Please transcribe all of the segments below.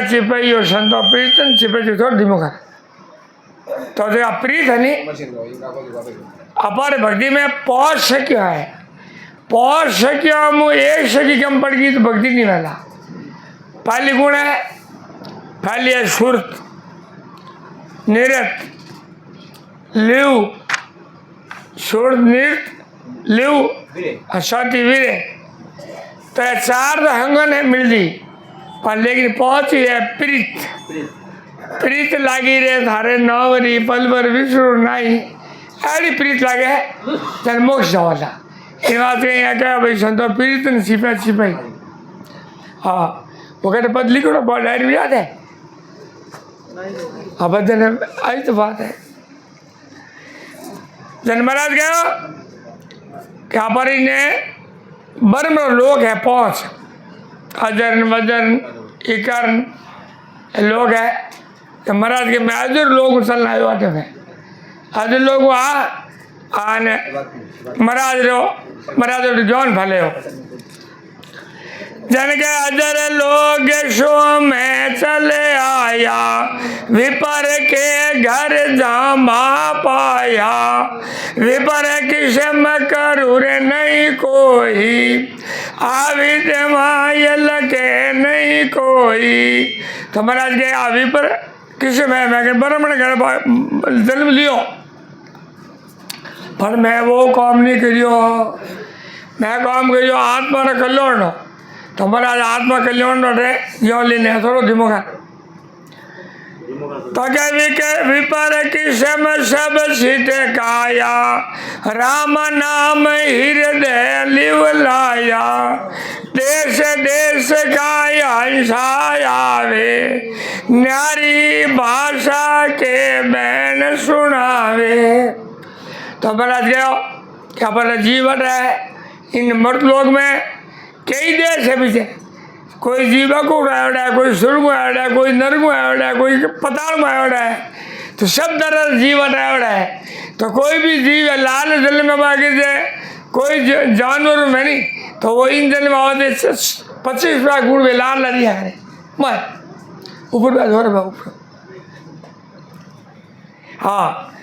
चिपई और संतो प्रीतन चिपई जो थोड़ा धीमो कर तो जो प्रीत है नहीं अपार भक्ति में पहुंच सक्यो है पहुंच सक्यो मु एक सकी कम पड़ गई तो भक्ति नहीं वाला पहली गुण है पहली है सुरत निरत लिव सुरत निरत लिव साथी वीरे तो चार तो हंगन है मिलती पर लेकिन पहुंची है प्रीत प्रीत लागी रे थारे नवरी पलवर विष्णु नाई ऐसी प्रीत लागे चल मोक्ष जावाला इन बात के यहाँ क्या भाई संतो प्रीत ने छिपा छिपाई हाँ वो कहते पद लिखो ना बहुत डायरी में याद है हाँ बदन आई तो बात है जन महाराज गया क्या पर इन्हें बर्म लोग है पहुंच अजन वजन इकरण लोग है तो महाराज के में अजर लोग चलना आयो आते हैं अजर लोग आने महाराज रो जौन भले हो जन के अजर लोग शो में चले आया विपर के घर जामा पाया विपर किस्म करूर नहीं कोई आविद मायल के नहीं कोई तो महाराज के विपर किस्म है मैं ब्राह्मण घर जन्म लियो पर मैं वो काम नहीं करियो मैं काम करियो आत्मा रा कल्याण तो महाराज आत्मा कल्याण रे यो लेने थोड़ो धीमो का तो के विपर किस्म सब सीते काया राम नाम हृदय लिव लाया देश देश का हंसा आवे न्यारी भाषा के बैन सुनावे तो महाराज गया क्या पर जीवन है इन मर्द लोग में कई देश है पीछे कोई जीवा को आयोड़ा है कोई सुर में आयोड़ा है कोई नर में आयोड़ा है कोई पताल में आयोड़ा है तो सब तरह जीवन आयोड़ा है तो कोई भी जीव है लाल जल में बाकी से कोई जानवर में नहीं तो वो इन जल में आवाज 25 लाख गुड़ में लाल लड़ी है मैं ऊपर जोर में ऊपर हाँ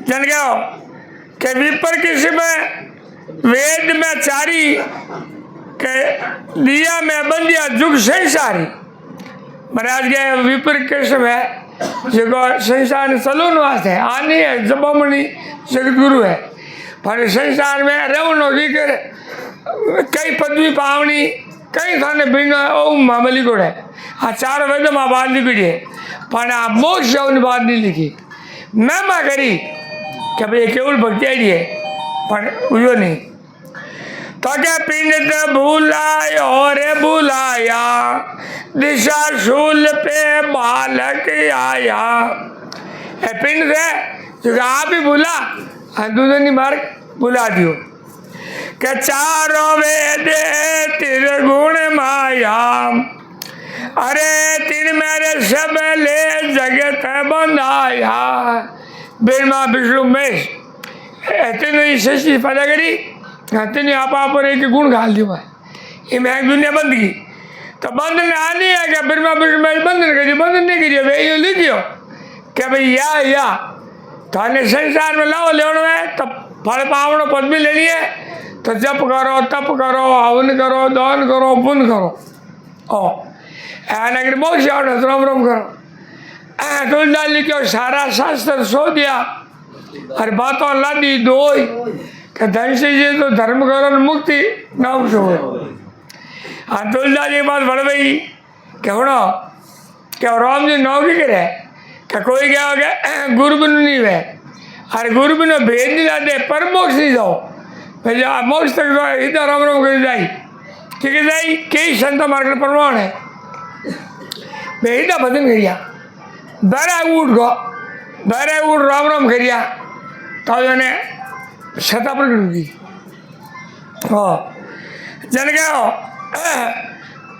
जन गया के विपर किसी में वेद में चारी के दिया में बंदिया जुग संसारी महाराज के विपर किस्म है जो संसार सलून वास्ते है आनी है जबामणि जगत गुरु है पर संसार में रवनो की कर कई पदवी पावनी कई थाने बिन ओम मामली को है आ चार वेद में बात लिखी है पर आ मोक्ष बात नहीं लिखी मैं करी कि भाई केवल भक्ति आई है पर उयो नहीं तो क्या पिंड भूलाया और बुलाया दिशा शूल पे बालक आया ए पिंड से जो आप ही भूला दूसरी मार्ग बुला दियो के चारों वेद त्रिगुण माया अरे तीन मेरे सब ले जगत बंधाया ब्रह्मा विष्णु महेश तीनों सृष्टि पैदा करी तीनों आप पर एक गुण घाल दियो भाई ये मैं दुनिया बंद की तो बंधन आनी है क्या ब्रह्मा विष्णु महेश बंधन करिए बंधन नहीं करिए वे यो लिखियो क्या भाई या थाने संसार में लाओ लेने में तब फल पावनो पद भी लेनी है तो जप करो तप करो हवन करो दान करो पुण्य करो ओ ऐसा मोक्ष राम राम करो तुलसीदास लिखो सारा शास्त्र सो दिया और बातों लादी दो कि धन से ये तो धर्म करो मुक्ति नाम सो हाँ तुलसीदास की बात बढ़ गई क्या होना क्या राम जी नौकरी करे क्या कोई क्या हो गया गुरु बिन नहीं है अरे गुरु बिन भेद नहीं लाते पर मोक्ष नहीं जाओ पहले मोक्ष तक तो इतना राम राम कर जाई ठीक है जाई कई संत मार्ग प्रमाण है बेटा भजन करिया दरा उठ राम राम करिया तो ने सता पर दी हाँ जन गया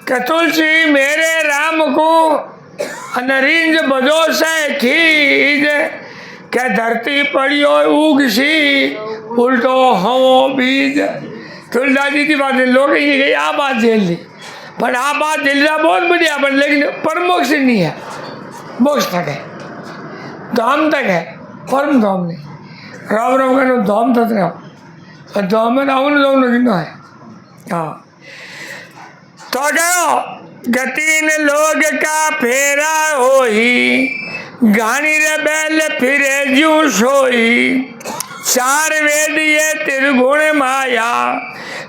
कि तुलसी मेरे राम को अनरिंज बजो से खीज क्या धरती पड़ियो उगसी उल्टो हवो बीज तुलसीदास जी की बात लोग ही गई आ बात झेल ली पर हाँ बात दिलरा बहुत बढ़िया, पर लेकिन परमोक्ष नहीं है, मोक्ष तक है, धाम तक है, परम धाम नहीं। राम राम का धाम तक रहो, धाम में रावण धाम कितना है। हाँ तो कहो गतीन लोग का फेरा होई, गानी रे बैल फिरे जू सोई, चार वेद ये त्रिगुण माया,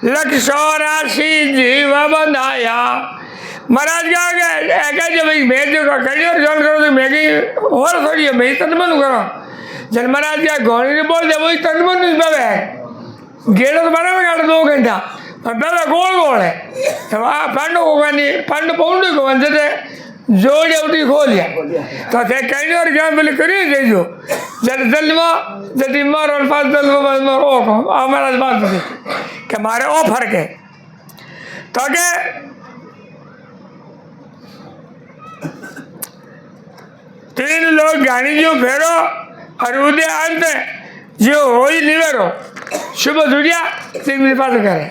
लख 84 जीव बंधाया। महाराज क्या जब मैं जो कड़ी और जन करो तो मैं और थोड़ी है, मैं तन मन करो जन महाराज क्या घोड़ी ने बोल दे वही तन मन है। गेड़ा तो बना में काट 2 घंटा पहले गोल गोल है पंडो को पंड पौंड को जैसे जोड़ी उठी खोलिया तो थे कहीं और ज्ञान बोले करिए दे जो जब जल्दमा जब मर और 5 जल्दमा मर ओ हमारा बात नहीं कि हमारे ओ फर्क है तो के तीन लोग गाड़ी जो फेरो और उदय अंत जो हो ही निवेरो सुबह दुनिया तीन मेरे पास करे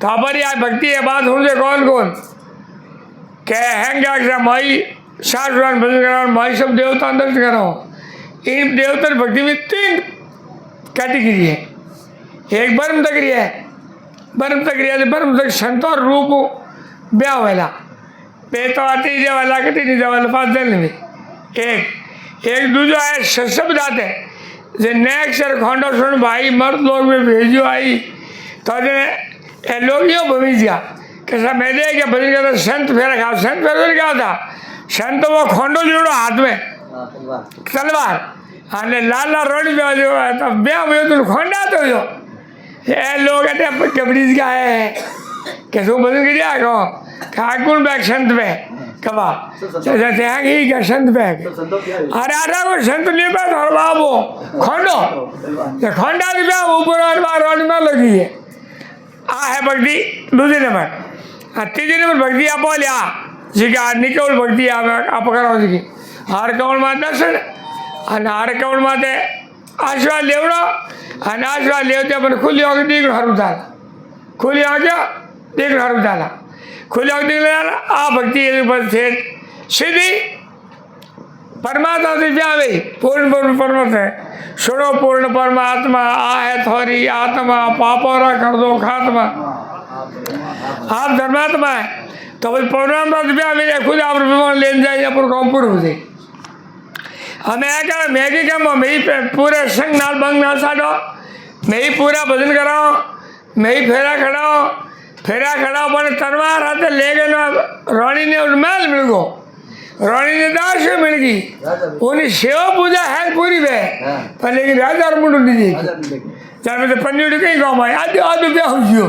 तो हमारी आज भक्ति है बात सुनते कौन कौन क्या हैंगा माई 60 भजन करो माई सब देवता दर्शन करो। इन देवता भक्ति में 3 कैटेगरी है। एक ब्रह्म तक है, ब्रह्म तक है ब्रह्म तक संतोर रूप ब्याह वाला पेतो आती वाला कटी नहीं वाला 5 दिन में एक दूसरा है शब्द आते जो नेक्स्ट खंडो सुन भाई मर्द लोग में भेजो आई तो लोग यो भविष्य कैसा मैं दे क्या भजन करता संत फेरा खा संत फेरा क्या था संत वो खंडो जोड़ो हाथ में तलवार अने लाल लाल रोड पे तो ब्याह हुए तुम खंडा तो यो ये लोग कहते कबरीज का है कैसे भजन करिए कहो ठाकुर बैग संत पे कबा जैसे यहाँ की क्या संत बैग अरे आटा को संत नहीं पे थोड़ा बाबू खंडो खंडा की ब्याह ऊपर और बार रोड में लगी है आ है भक्ति दूसरे नंबर। तीसरे नंबर भक्ति आप बोलिया जी का निकल भक्ति आप करो जी की हर कौन माते दर्शन અને હર કવળ માતે આશીર્વાદ લેવડો અને આશીર્વાદ લેવતે પણ ખુલ્લી આંખ દીકરો હરું થાય ખુલ્લી આંખ દીકરો હરું થાય ખુલ્લી આંખ દીકરો આ ભક્તિ એની પર છે સીધી परमात्मा से जावे पूर्ण पूर्ण परमात्मा सुनो पूर्ण परमात्मा आ है थोड़ी आत्मा पापोरा कर दो खात्मा आप धर्मात्मा है तो भाई परमात्मा से जावे खुद आप विमान लेने जाइए अपन काम पूरा हो जाए हमें क्या मैगी क्या मैं पूरे संग नाल बंग नाल साडो मैं ही पूरा भजन कराओ मैं ही फेरा खड़ाओ पर तलवार हाथ ले गए ना रानी ने मैल मिल गो रानी ने दास मिल गई उन्हें सेवा पूजा है पूरी वे पर लेकिन राजा मुंडू नहीं देगी जब तो पन्नी कहीं गाँव में आधे आधे ब्याह हो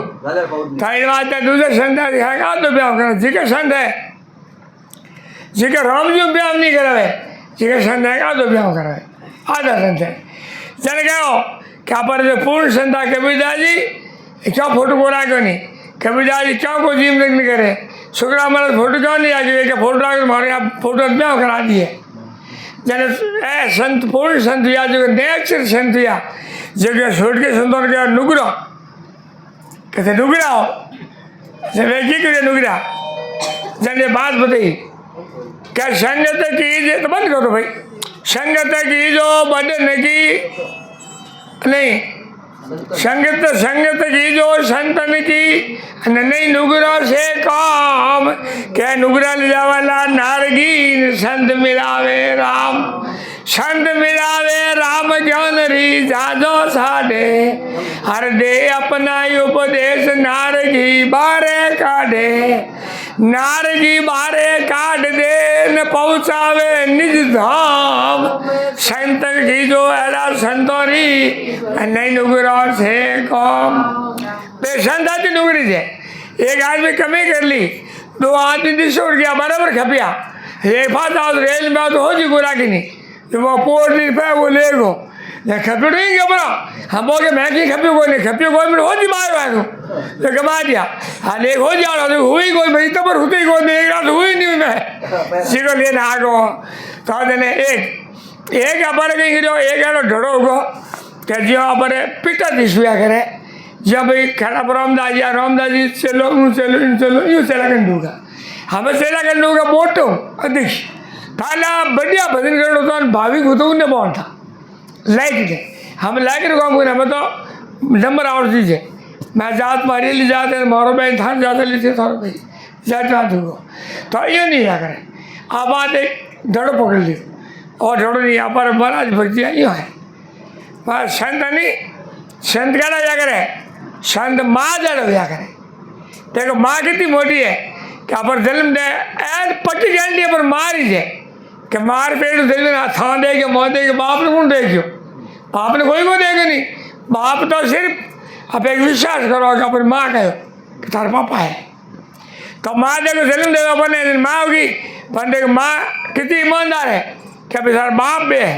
थाई बात है दूसरे संत है आधे ब्याह करना जिके संत है जिके राम जी ब्याह नहीं करावे जिके संत है आधे ब्याह करावे आधा संत है चल गए क्या पर जो पूर्ण संत है कबीरदास जी क्या फोटो को राखो नहीं कबीरदास जी क्या को जीव नहीं करे शुक्र हमारा फोटो क्यों नहीं आ गई फोटो आगे हमारे यहाँ फोटो ब्याह करा दिए जन ए संत पूर्ण संत या जो नेक्स्ट संत या जो कि छोट के संतों के नुगरा कैसे नुगरा हो जब की करे नुगरा जन ये बात बताई क्या संगत की तो बंद करो भाई संगत की जो बदन की नहीं संगत की जो संतन की नहीं नुगरा से काम क्या नुगरा ले जावाला नारगी संत मिलावे राम ज्ञान री जादो साडे हर दे अपना उपदेश नारगी बारे काट दे न पहुँचावे निज धाम संत की जो ऐसा संतोरी नहीं नुगरा से कौम संत आती नुगरी से एक आदमी कमी कर ली 2 आदमी दिशा उड़ गया बराबर खपिया एक बात आओ रेल में तो हो जी गुरा की नहीं जो वो पोर्ट नहीं पे वो ले गो खपी नहीं गया बड़ा हम बोले मैं की खपी कोई नहीं खपी कोई मिनट हो जी मार वाले तो गमा दिया हाँ एक हो जा रहा हुई कोई भाई तब होती कोई नहीं एक रात हुई नहीं मैं सीखो लेना आ गो तो देने एक अपने कहीं गिरो एक ढोड़ो गो क्या जो अपने पिता दिशुआ करे जब भाई खेड़ा पर रामदास जी चलो यूँ चला कंडूगा हमें चला कंडूगा मोटो अध्यक्ष थाला बढ़िया भजन करो तो भाविक होता उन्हें बहुत था लाइक थे हम लाइक काम करें हमें तो नंबर और चीज़ है मैं जात मारी ली जाते मारो भाई थान जाते लीजिए थारो भाई जाते दूंगा तो ये नहीं क्या करें आप बात एक धड़ो पकड़ ली और धड़ो नहीं यहाँ पर महाराज भक्ति यूँ है पर संत नहीं संत कहना क्या करे संत माँ जड़ क्या करे देखो माँ कितनी मोटी है कि आप जन्म दे पट्टी गारंटी पर मार ही जाए कि मार पेड़ दिल में थां देगी मोह देगी बाप ने कौन देखियो बाप ने कोई को देगा नहीं बाप तो सिर्फ आप एक विश्वास करो कि अपनी माँ कहो कि तार पापा है तो माँ देखो जन्म देगा अपने माँ होगी पर देखो माँ कितनी ईमानदार है कि अभी सारा बाप भी है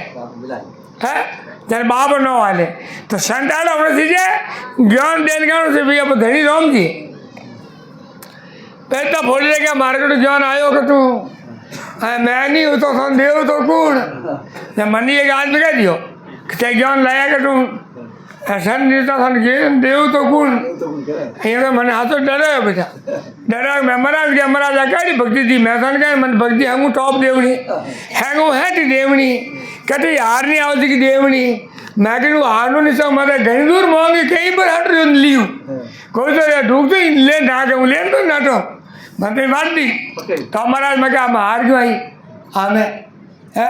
जन बाप न वाले तो संतान हमने सीधे ज्ञान देने का से भी अब धनी राम जी पहले बोल रहे क्या मार्केट ज्ञान आयो कि तू मैं नहीं हूँ तो सन देव तो कौन जब मनी एक आदमी कह दियो कि ज्ञान लाया कि तुम सन देता सन देव तो कौन ये तो मैंने हाथों डरा है बेटा डरा मैं महाराज क्या महाराज क्या भक्ति थी मैं सन क्या मन भक्ति हूँ टॉप देवनी है हैटी देवनी कहते हार नहीं आवती की देवनी मैं कहूँ हार नहीं सब मैं घनी दूर मांगी कहीं पर हट ली हूँ कोई तो ढूंढ तो ले ना कहूँ ले तो ना तो मैं तो बात दी तो महाराज मैं क्या हम हार क्यों आई हमें है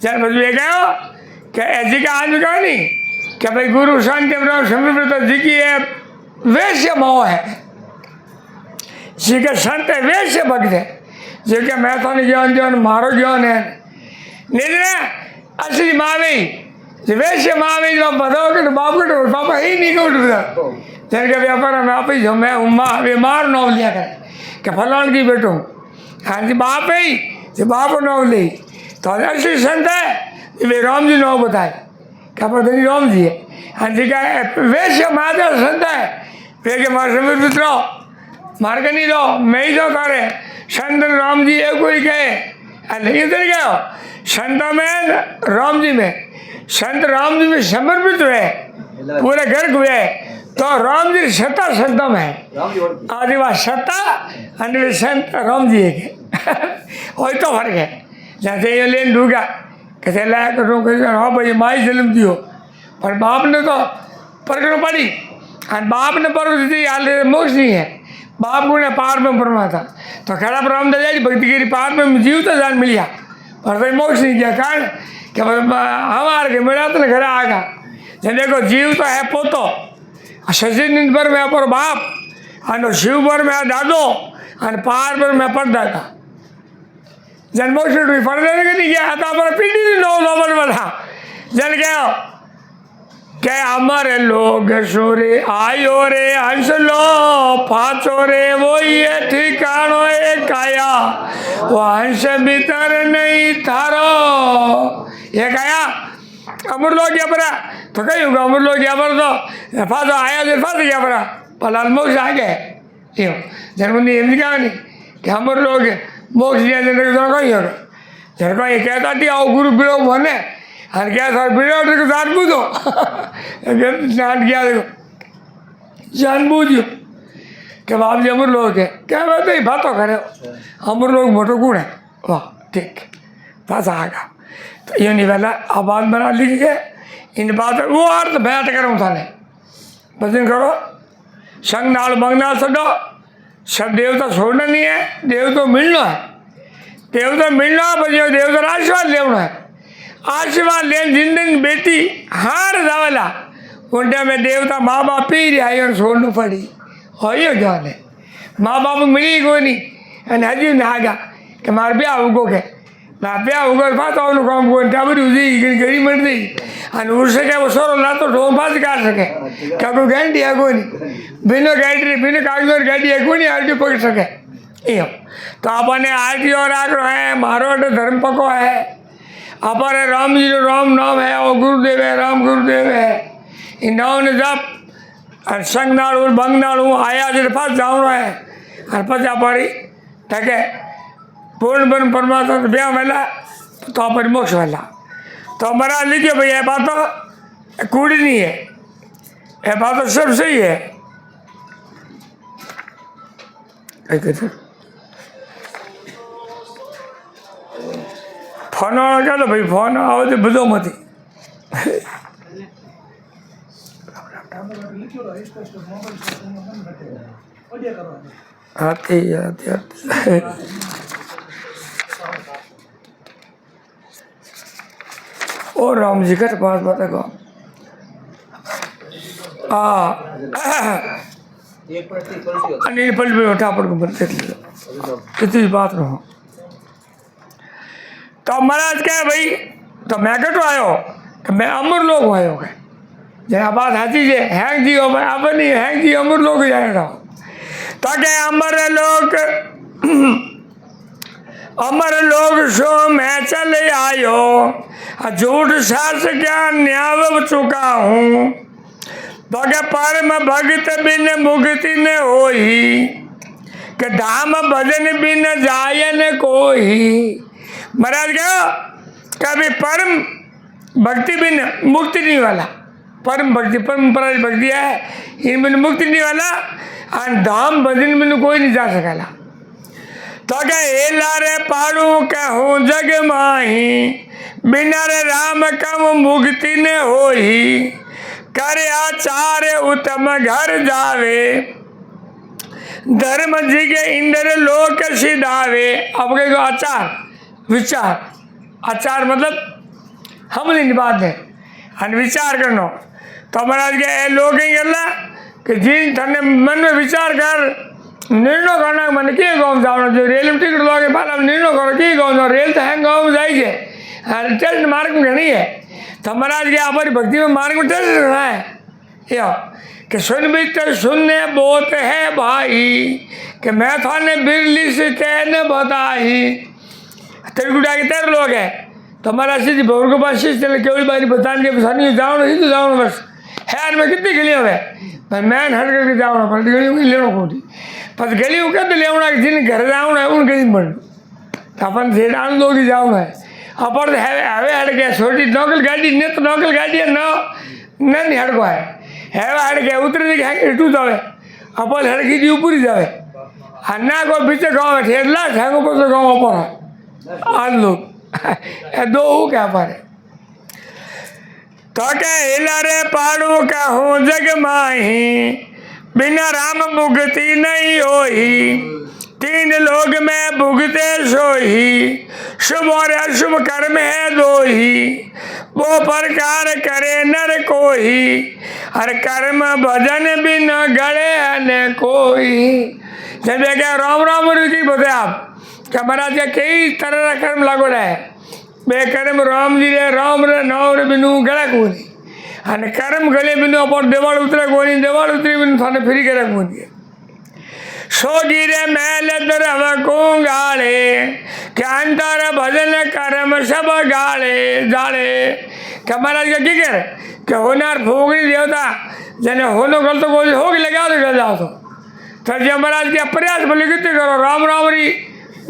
चल बस ले गए क्या ऐसी का आदमी कहा नहीं क्या भाई गुरु शांति समृद्ध जी की है वैश्य मोह है जी के संत है वैश्य भक्त है जी के मैं तो ज्ञान मारो ज्ञान है नहीं असली माँ में वैश्य माँ में जो बताओ कि बाप के पापा ही नहीं को जन के व्यापार में आप ही जो मैं माँ बीमार नौ लिया करे कि फलान की बेटो हाँ जी बाप ही जो बाप नौ ली तो असली संत है वे राम जी नौ बताए क्या पता नहीं राम जी है हाँ जी क्या वैश्य महादेव संत है वे के मार समझ रहो मार के नहीं रहो मैं ही जो करे संत राम जी एक कोई कहे नहीं उधर गया संत में राम जी में संत राम जी में समर्पित हुए पूरे घर हुए तो राम जी सत्ता संतम है आदिवास सत्ता अन्य संत राम जी है वही तो फर्क है जैसे ये लेन दूंगा कैसे लाया करूँ हाँ भाई माई जन्म दियो पर बाप ने तो परगण पड़ी और बाप ने पर दी मोक्ष नहीं है बाप को ने पार में परमा था तो खड़ा राम दादा भक्ति गिरी पार में जीव तो जान मिलिया पर भाई मोक्ष नहीं किया कारण कि हमारे के मेरा तो घर आगा जब देखो जीव तो है पोतो सचिन पर मैं पर बाप और शिव पर मैं दादो और पार पर मैं परदादा जन मोक्ष पढ़ने के नहीं गया था पर पीढ़ी नो नोबल बना जन क्या क्या अमर लोग सोरे आयो रे हंस लो पाचो रे वो ये ठिकानो एक आया वो हंस भीतर नहीं थारो ये कया अमर लोग क्या परा तो कहीं होगा अमर लोग क्या पर तो फादो आया जो फाद क्या परा पलाल मोक्ष आ गए यो जन्मनी हिंदी क्या नहीं कि अमर लोग मोक्ष दिया जन कहीं होगा जन को ये कहता थी आओ गुरु बिलो बने और क्या सर बिलो को जान बूझो जान किया देखो जान बूझो कि बाप जी अमर लोग है क्या बात है बातों करे अमर लोग मोटो गुण है वाह ठीक पास आएगा तो ये नहीं पहला आबाद बना लिख के इन बात वो अर्थ बैठ करूँ थाने भजन करो संग नाल मंग नाल सडो सब देवता छोड़ना नहीं है देव तो मिलना है देवता मिलना પછી देवता आशीर्वाद लेना है आशीर्वाद लेन जिंदगी बेटी हार जावेला उनटे में देवता माँ बाप पी रहा है छोड़ना पड़ी हो ये ज्ञान है माँ बाप मिली कोई नहीं हजी ने आगा कि मार ब्याह उगो के ना ब्याह उगो पाता काम को टाबरी हुई गरी मर दी और उससे क्या वो सोरो ला तो ढोम पास काट सके क्या कोई गारंटी है कोई नहीं बिना गारंटी बिना कागज और गाड़ी है कोई नहीं आरटी पकड़ सके ये तो अपने आरटी और आग्रह है मारो धर्म पको है अपने राम जी जो राम नाम है वो गुरुदेव है राम गुरुदेव है इन नाम ने जब और संग नाड़ू बंग नाड़ू आया जो पास जाऊँ है और पचा पड़ी ठके पूर्ण बन परमात्मा तो ब्याह वेला तो अपन मोक्ष वेला तो हमारा लिखिए भैया बात तो कूड़ी नहीं है ये बात तो सब सही है। फोन क्या तो भाई फोन आओ तो बुझो मत आते आते आते और राम जी का पास बात है अनिल पल भी उठा पड़ देख लिया कितनी बात रहो। तो महाराज क्या भाई तो मैं कटो आयो कि मैं अमर लोग आयो है जरा बात हाथी जे हैंग जी हो आप नहीं हैंग जी अमर लोग जाए रहो ताकि अमर लोग सो मैं चले आयो झूठ सास क्या न्याव चुका हूँ भगे परम भगत बिन मुक्ति न होई के धाम भजन बिन जाय न कोई। महाराज क्या कभी परम भक्ति बिन मुक्ति नहीं वाला परम भक्ति परम्परा भक्ति है इन बिन मुक्ति नहीं वाला और धाम भजन बिन कोई नहीं जा सकेला। तो क्या हे लारे पाड़ू कहूँ जग माही बिना रे राम कम मुक्ति न होई करे आचार्य उत्तम घर जावे धर्म जी के इंद्र लोक सिधावे। अब कहे आचार विचार आचार मतलब हम नहीं बात है और विचार करना। तो महाराज के लोग गला कि जिन थने मन में विचार कर निर्णय करना मन के गाँव जाओ जो रेल में टिकट लोगे बाल निर्णय करो कि गाँव जाओ रेल तो है गाँव में जाइए चल मार्ग में नहीं है। तो महाराज के हमारी भक्ति में मार्ग में चल रहा है या कि सुन भी तो सुनने बहुत है भाई कि मैं थाने बिरली से कहने बताई त्रिकुटा के 13 लोग हैं। तो हमारा सीधी भवन के पास चले केवल बारी बताने के सानी जाओ नहीं तो जाओ बस है मैं कितनी गलियों में पर मैं हट करके जाऊँ पर गलियों में लेना कोटी पर गलियों का तो लेना जिन घर जाऊँ है उन गली बन अपन सेडान लोग ही जाऊँ है अपन हवे हट गया छोटी नौकल गाड़ी ने तो नौकल गाड़ी है नहीं हट को है हट गया उतरे इटू जावे अपन हड़की दी ऊपर ही जावे अन्ना को पीछे गाँव ठेला ठेंगो पर गाँव ऊपर आज लोग दो हो क्या पर तो क्या हिला रे पाड़ू कहूँ जग माही बिना राम मुक्ति नहीं होई 3 लोग में भुगते सोही शुभ और अशुभ कर्म है दो ही वो प्रकार करे नर कोई हर कर्म भजन बिन गड़े न कोई। जब क्या राम राम की बोलते आप क्या महाराज क्या कई तरह का कर्म लागू है बे कर्म राम जी रे राम रे नाव रे बिनु गड़ा कोनी અને કર્મ ગળે બિનો પર દેવાળ ઉતરે કોની દેવાળ ઉતરી બિન થાને ફરી કરે કોની સોજી રે મેલ દરવ કોંગાળે કે અંતર ભજન કર્મ सब ગાળે જાળે કે महाराज का की करे કે होनार भोगनी देवता जने होनो गल तो बोल होगी लगा दे जाओ तो जब महाराज के प्रयास बोले कितने करो राम राम री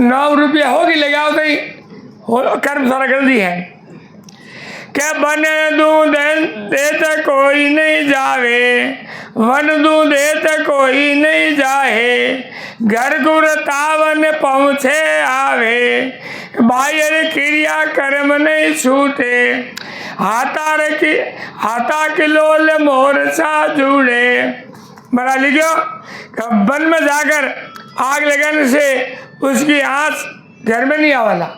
9 रुपया होगी लगाओ तो कर्म सारा कर दी है क्या बन दूध देत कोई नहीं जावे वन दूध देत कोई नहीं जाए घर गुर तावन पहुँचे आवे बाहर क्रिया कर्म नहीं छूटे हाथा किलोल मोरसा जुड़े। बड़ा लिखो वन में जाकर आग लगाने से उसकी आँच घर में नहीं आवाला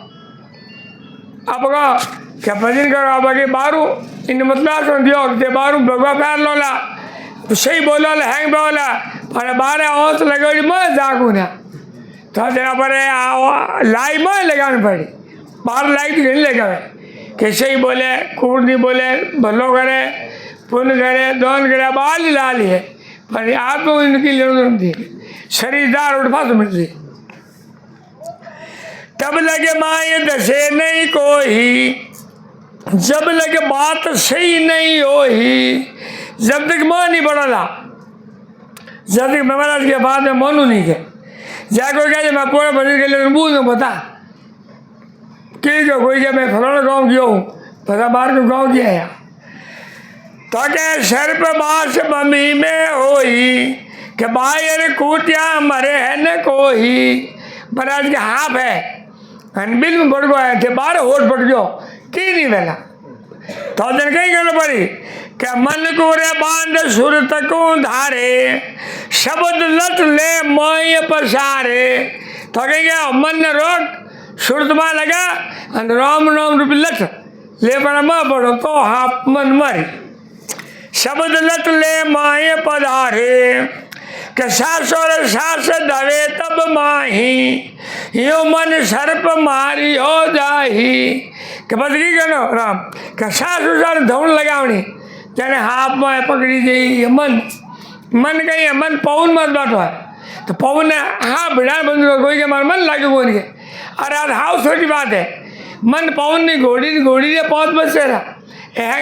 आपका क्या भजन करो आप आगे बारू इन मतलब सुन दियो कि बारू भगवा प्यार लोला तो सही बोला हैंग बोला पर बारे औस लगे मैं जागू ना तो जरा पर लाई मैं लगानी पड़ी बाहर लाई तो नहीं लगा कि सही बोले कूट नहीं बोले भलो करे पुण्य करे दोन करे बाल ही ला लिए पर आप तो इनकी लेन थी शरीरदार उठा तो मिलती तब लगे माए दसे नहीं कोई जब लगे बात सही नहीं हो ही जब तक मन नहीं बढ़ला जब तक महाराज के बाद में मनु नहीं के जाको क्या मैं पूरा भजन के लिए बूझ में बता कि कोई क्या मैं फलाना गाँव गया हूँ पता बाहर को गाँव गया है तो के सर्प बास बमी में होई के बायर कूटिया मरे है न कोई। महाराज के हाफ है अनबिल में बढ़ गया थे 12 होट बढ़ गयो की नहीं वेला तो दिन कहीं गलो पड़ी के मन को रे बांध सुरत को धारे शब्द लट ले मोय पसारे। तो कहीं गया मन ने रोक सुरत में लगा और राम नाम रूपी लट ले पर मां पड़ो तो हाफ मन मरी। शब्द लट ले माए पधारे के सास और सास दवे तब माही यो मन सर्प मारी हो जाही। के बदली गनो राम के सास उसार धौन लगावनी जाने हाथ में पकड़ी गई मन मन कहीं है मन पवन मत बात है तो पवन ने हाँ भिड़ा बंद कोई के मार मन लागे बोल के अरे आज हाउ छोटी बात है मन पवन ने घोड़ी ने पहुँच बचे रहा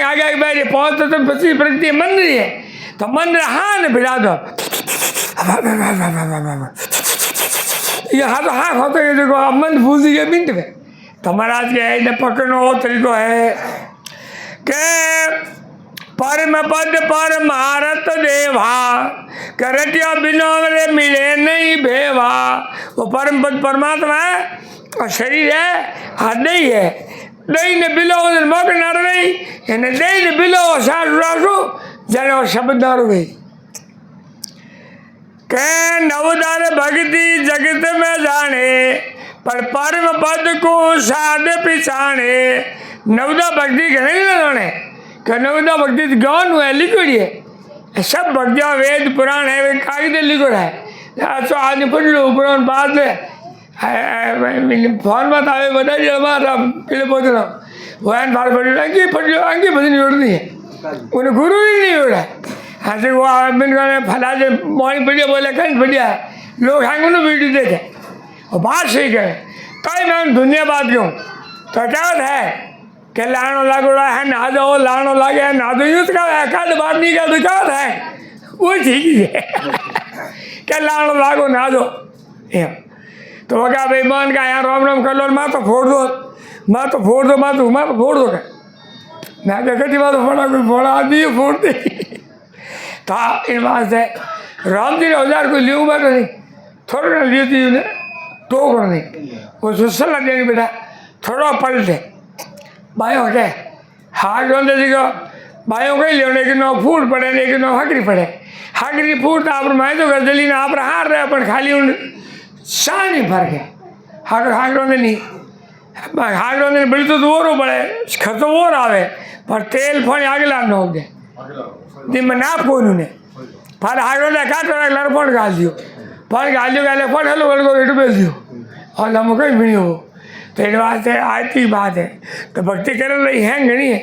आगे बैठे पहुँच तो 25 प्रति मन नहीं है तो मन हाँ ने भिड़ा दो ये हाँ होते हैं देखो अब मन भूल दी मिनट में तो महाराज के इन्हें पकड़ना हो तरीको है के परम पद पर महारत देवा करटिया बिना मेरे मिले नहीं भेवा। वो परम पद परमात्मा है और शरीर है हाथ नहीं है दही ने बिलो मौक न रही इन्हें दही ने बिलो सासु सासु जने वो शब्द न रही के नवदार भक्ति जगत में जाने पर परम पद को साध पिछाने। नवदा भक्ति के नहीं जाने कि नवदा भक्ति ज्ञान हुआ लिखिड है सब भक्तियाँ वेद पुराण है वे कागज लिखिड है तो आज पढ़ लो पुराण बाद में फोन मत आवे बताइए हमारा पहले पहुँच रहा हूँ वह पढ़ लो अंगी भजन जोड़नी है उन्हें गुरु ही नहीं जोड़ा हाँ से वो मैंने फला से मॉर्निंग बढ़िया बोले कहीं बढ़िया है लोग हैं उन्हें वीडियो देखे और बात सही करे कहीं मैं दुनिया बात क्यों तो क्या है कि लाणो लागोड़ा है ना दो लाणो लागे है ना दो यूँ का है कल बात नहीं कर तो क्या है वो ठीक ही है क्या लाणो लागो ना दो तो वो क्या भाई मान का यहाँ राम राम कर लो माँ तो फोड़ दो माँ तो फोड़ दो माँ तो फोड़ दो क्या मैं कहती माँ तो फोड़ा कोई फोड़ा आदमी फोड़ दे था इन बात से राम जी ने औजार को लियो मैं नहीं थोड़ा ना लियो थी उन्हें टोक नहीं वो सलाह देनी बेटा थोड़ा पलटे बायों के हाथ रोंदे दिखो बायों के लियो लेकिन वो फूट पड़े लेकिन वो हकरी पड़े हकरी फूट आप मैं तो गजली ने आप हार रहे अपन खाली उन शान ही फर्क है हाथ रोंदे नहीं हाथ रोंदे बिल तो वो रो पड़े खर्चो वो आवे पर तेल फोन आगे लाना हो गए दिन में नाप को उन्होंने फिर हाथ रोंदे काट रहा फोन गाल दियो फोन गाल दियो गाले फोन हेलो बोल को रेट बेच दियो और हम कहीं भी नहीं हो तो इन वास्ते आती बात है तो भक्ति कर रही है नहीं है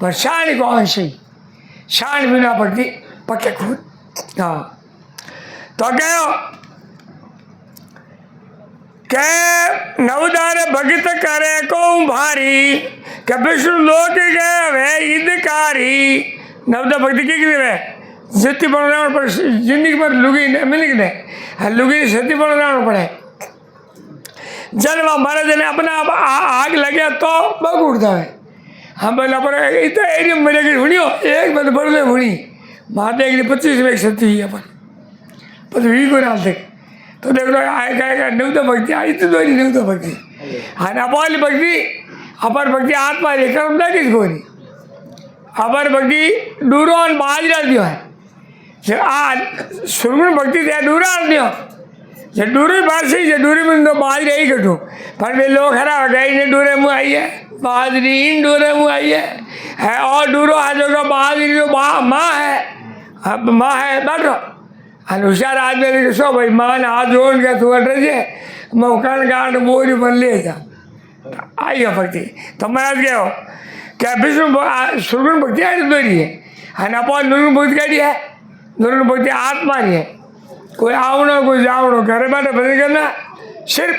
पर शान कौन सी शान बिना भक्ति पक्के खुद हाँ तो क्या नवदार भगत करे को भारी के विष्णु लोक गए वे ईदकारी। नवदा भक्ति की वे सती बनाना पर जिंदगी पर लुगी मिल गए लुगी सती बनाना पड़े जल महाराज ने अपना आग लगे तो बग उड़ता है हम बोला पर इतना एरिया मेरे की हुई एक बार बढ़ गए हुई माते 25 में सती हुई अपन पर हुई को डाल देख तो देख लो आएगा नवदा भक्ति आई तो दो नवदा भक्ति हाँ अपाल भक्ति अपर भक्ति आत्मा रे कर्म दा किस गोरी अपर भक्ति डूरोन बाजरा दियो है आज सुरगुण भक्ति दे डूरा दियो जे डूरी बासी जे डूरी में तो बाजरे ही कटो पर वे लोग खरा हो गए इन्हें डूरे मुँह आई है बाजरी इन डूरे मुँह आई है और डूरो आज का बाजरी जो माँ है अब माँ है बैठो अनुसार आदमी सो भाई माँ ने हाथ जोड़ के तू अटे मौकन गांड बोरी बन ले जा आई है भक्ति तो मैं आज गया क्या विष्णु सुरगुण भक्ति आई तो रही है ना अपन निर्गुण भक्ति कैसी है निर्गुण भक्ति आत्मा ही है कोई आवनो कोई जावनो घर बैठे भजन करना सिर्फ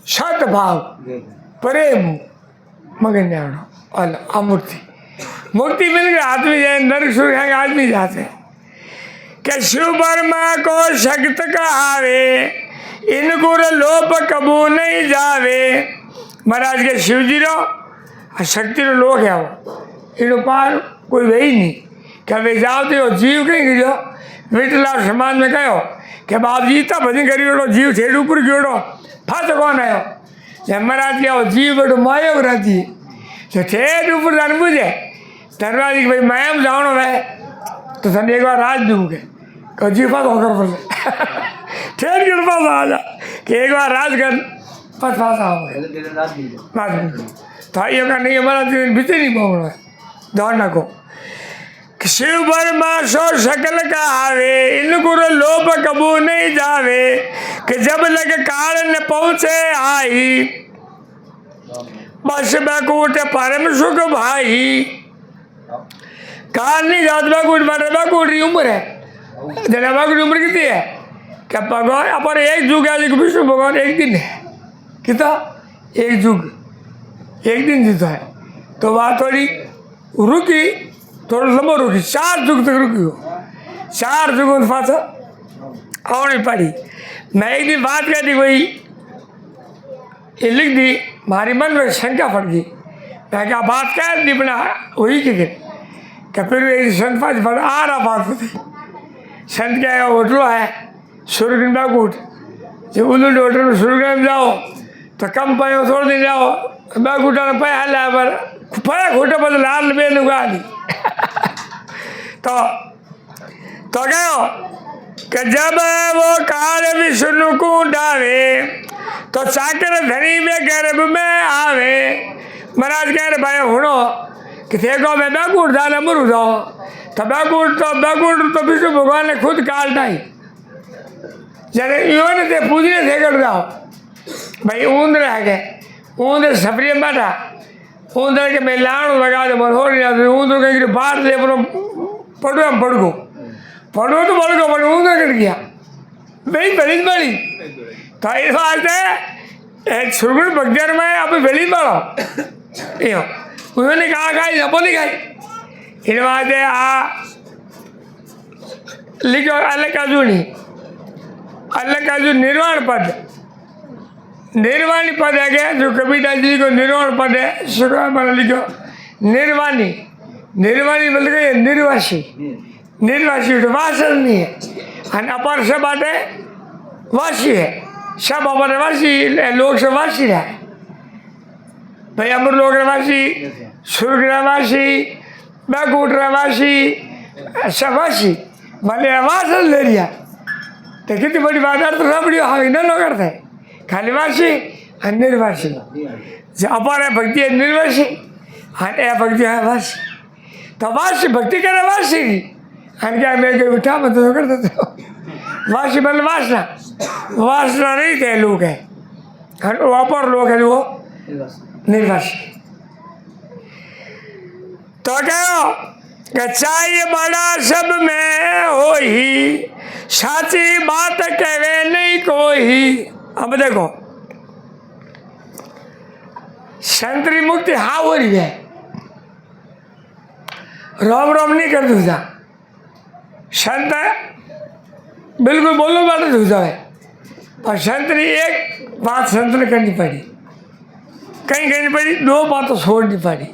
सत भाव प्रेम मगन जानो और अमूर्ति मूर्ति मिल गई आदमी जाए नरक सुर है आदमी जाते कि शिव वर्मा को शक्त कहावे इनको लोप कबू नहीं जावे। महाराज के शिव जी रो शक्ति रो लोग है वो इन पार कोई वही नहीं કે ભાઈ જાઓ તો જીવ કઈ ગયો વિઠલા સમાજને કહ્યો કે બાપજી તો ભજન કરી રહ્યો જીવ છેડ ઉપર ગયો ફાતો કોણ આવ્યો महाराज क्या जीव बड़ो मायो रहती तो ठेठ ऊपर जान बुझे धनवाद की भाई मैं जानो है तो सन एक बार राज दूंगे कहो जीव पास होकर बोले ठेठ के पास आ जा कि एक बार राज कर पास पास आओगे तो ये का नहीं हमारा भीतर नहीं बोलना दौड़ना को शिव वर्मा सो शकल का आवे इनको लोभ कबू नहीं जावे कि जब लग काल न पहुँचे आई बस बैकूट परम सुख भाई काल नहीं जात बैकूट मारे बैकूट की उम्र है जना बैकूट की उम्र कितनी है क्या भगवान अपन एक युग है विष्णु भगवान एक दिन है कितना एक युग एक दिन जीता है तो बात थोड़ी रुकी थोड़ा लंबा रुकी 4 युग तक रुकी हो 4 युग पास आनी पड़ी मैं एक दिन बात कहती कोई ये लिख दी हमारी मन में शंका पड़ गई मैं क्या बात कह दी बना वही की क्या फिर एक संत पास बड़ा आ रहा बात होती संत क्या है होटल है सूर्यग्रहण बैकूट जब उल्लू होटल में सूर्यग्रहण जाओ तो कम पाए थोड़े दिन जाओ बैकूटा ने पाया ला पर पाया खोटे पर लाल बेन उगा दी तो क्या कि जब वो काल विष्णु को डावे तो चाकर धनी में गर्भ में आवे महाराज कह रहे भाई हुणो कि देखो मैं बैकूट डाले मरू जाओ तो बैकूट तो विष्णु भगवान ने खुद काल डाई जब इन्होंने ते पूजने थे कर जाओ भाई ऊंद रह गए ऊंद सफरी बैठा ऊंद के मैं लाण लगा दे मन हो नहीं ऊंद कहीं बाहर से पढ़ो हम पढ़ो तो पढ़ो पर ऊंद कट गया भाई बड़ी तो इस वास्ते सुरगुण भगजर में अब बेली पड़ो यो उन्होंने कहा खाई अपो नहीं खाई इन वास्ते आ लिखो अलग काजू निर्वाण पद निर्वाणी पद है क्या जो कबीरदास जी को निर्वाण पद है शुक्र लिखो निर्वाणी मतलब कि निर्वासी तो वासन नहीं है और अपर सब बाटे वासी है सब अपर वासी लोग सब वासी रहे भाई अमर लोग वासी स्वर्ग वासी बैकूट वासी सब वासी मैंने वासन ले लिया तो कितनी बड़ी बात है तो सब बड़ी हाँ इन्हें लोग करते हैं खाली वासी और निर्वासी जो अपर है भक्ति है निर्वासी और यह भक्ति है वासी तो वासी भक्ति करे वासी और क्या मैं कोई उठा मत तो कर देते हो वासी मतलब वासना नहीं थे लोग है और वो अपर लोग है वो निर्वासी तो क्या चाहिए बड़ा सब में हो ही साची बात कहे नहीं कोई अब देखो संतरी मुक्ति हाँ हो रही है रोम रोम नहीं कर दूसरा संत बिल्कुल बोलो बात दूसरा है पर संतरी एक बात संत ने करनी पड़ी कहीं करनी पड़ी 2 बातें छोड़नी पड़ी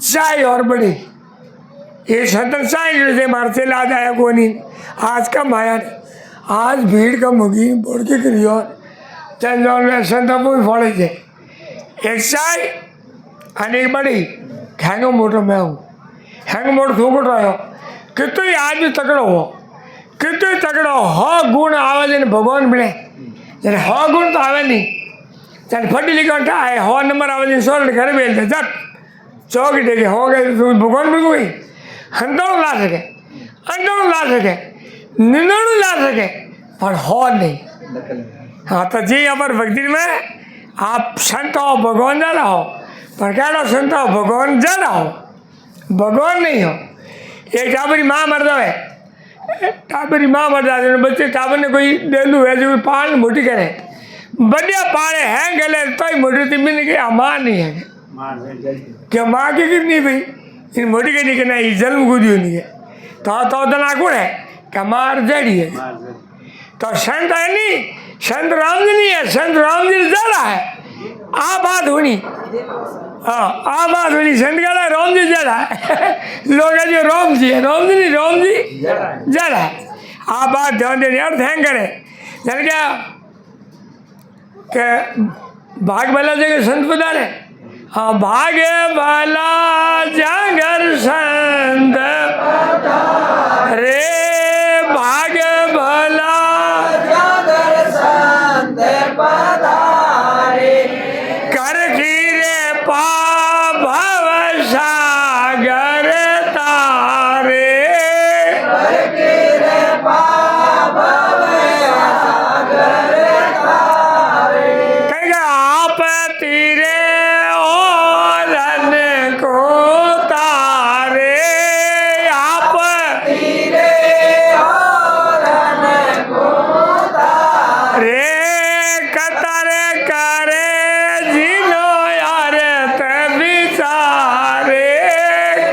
चाय और बड़ी ये संत चाय जैसे मारते ला जाया को नहीं आज कम आया आज भीड़ कम होगी बोल के करियो चंदौल में संतों भी फोड़े थे एक चाय और एक बड़ी हैंगो मोटो मैं हूँ हैंग मोट थूकट रहो कितने ही आदमी तकड़ो हो कितने तकड़ो हो गुण आवे जन भगवान मिले जन हो गुण तो आवे नहीं जन फटी लिखा है हो नंबर आवे जन 100 घर में जट चौक देखे हो गए भगवान मिल गई अंदर ला सके निंदड़ ला सके पर हो नहीं हाँ तो जी अमर भक्ति में आप संत हो भगवान जा रहा हो पर क्या लो संत हो भगवान जा रहा हो भगवान नहीं हो एक टाबरी माँ मर जाए टाबरी माँ मर जाए बच्चे टाबर ने कोई डेलू है जो पाल मोटी करे बढ़िया पाले हैं गले तो ही मोटी तिमी ने कि माँ नहीं है क्या माँ की कितनी भाई इन मोटी के नहीं कहना ये जन्म गुदी नहीं है तो दना गुण है क्या मार जड़ी है तो संत है नहीं संत राम जी नहीं है संत राम जी जा रहा है आप आ बात होनी। हाँ आ बात होनी। संत कहला राम जी जड़ा लोग जो राम जी नहीं राम जी जड़ा। आ बात ध्यान देने अर्थ हैं करे जान क्या के भाग भला जगह संत पधारे। हाँ भाग भला जगर संत रे भाग भला जगर संत पधारे कर खीरे पा भव सागर तारे गिरे पावसागर तारे कहेगा आप तीरे ओलन को तारे आप तीरे औरन को तारे रे कतर करे जिनो यार विचारे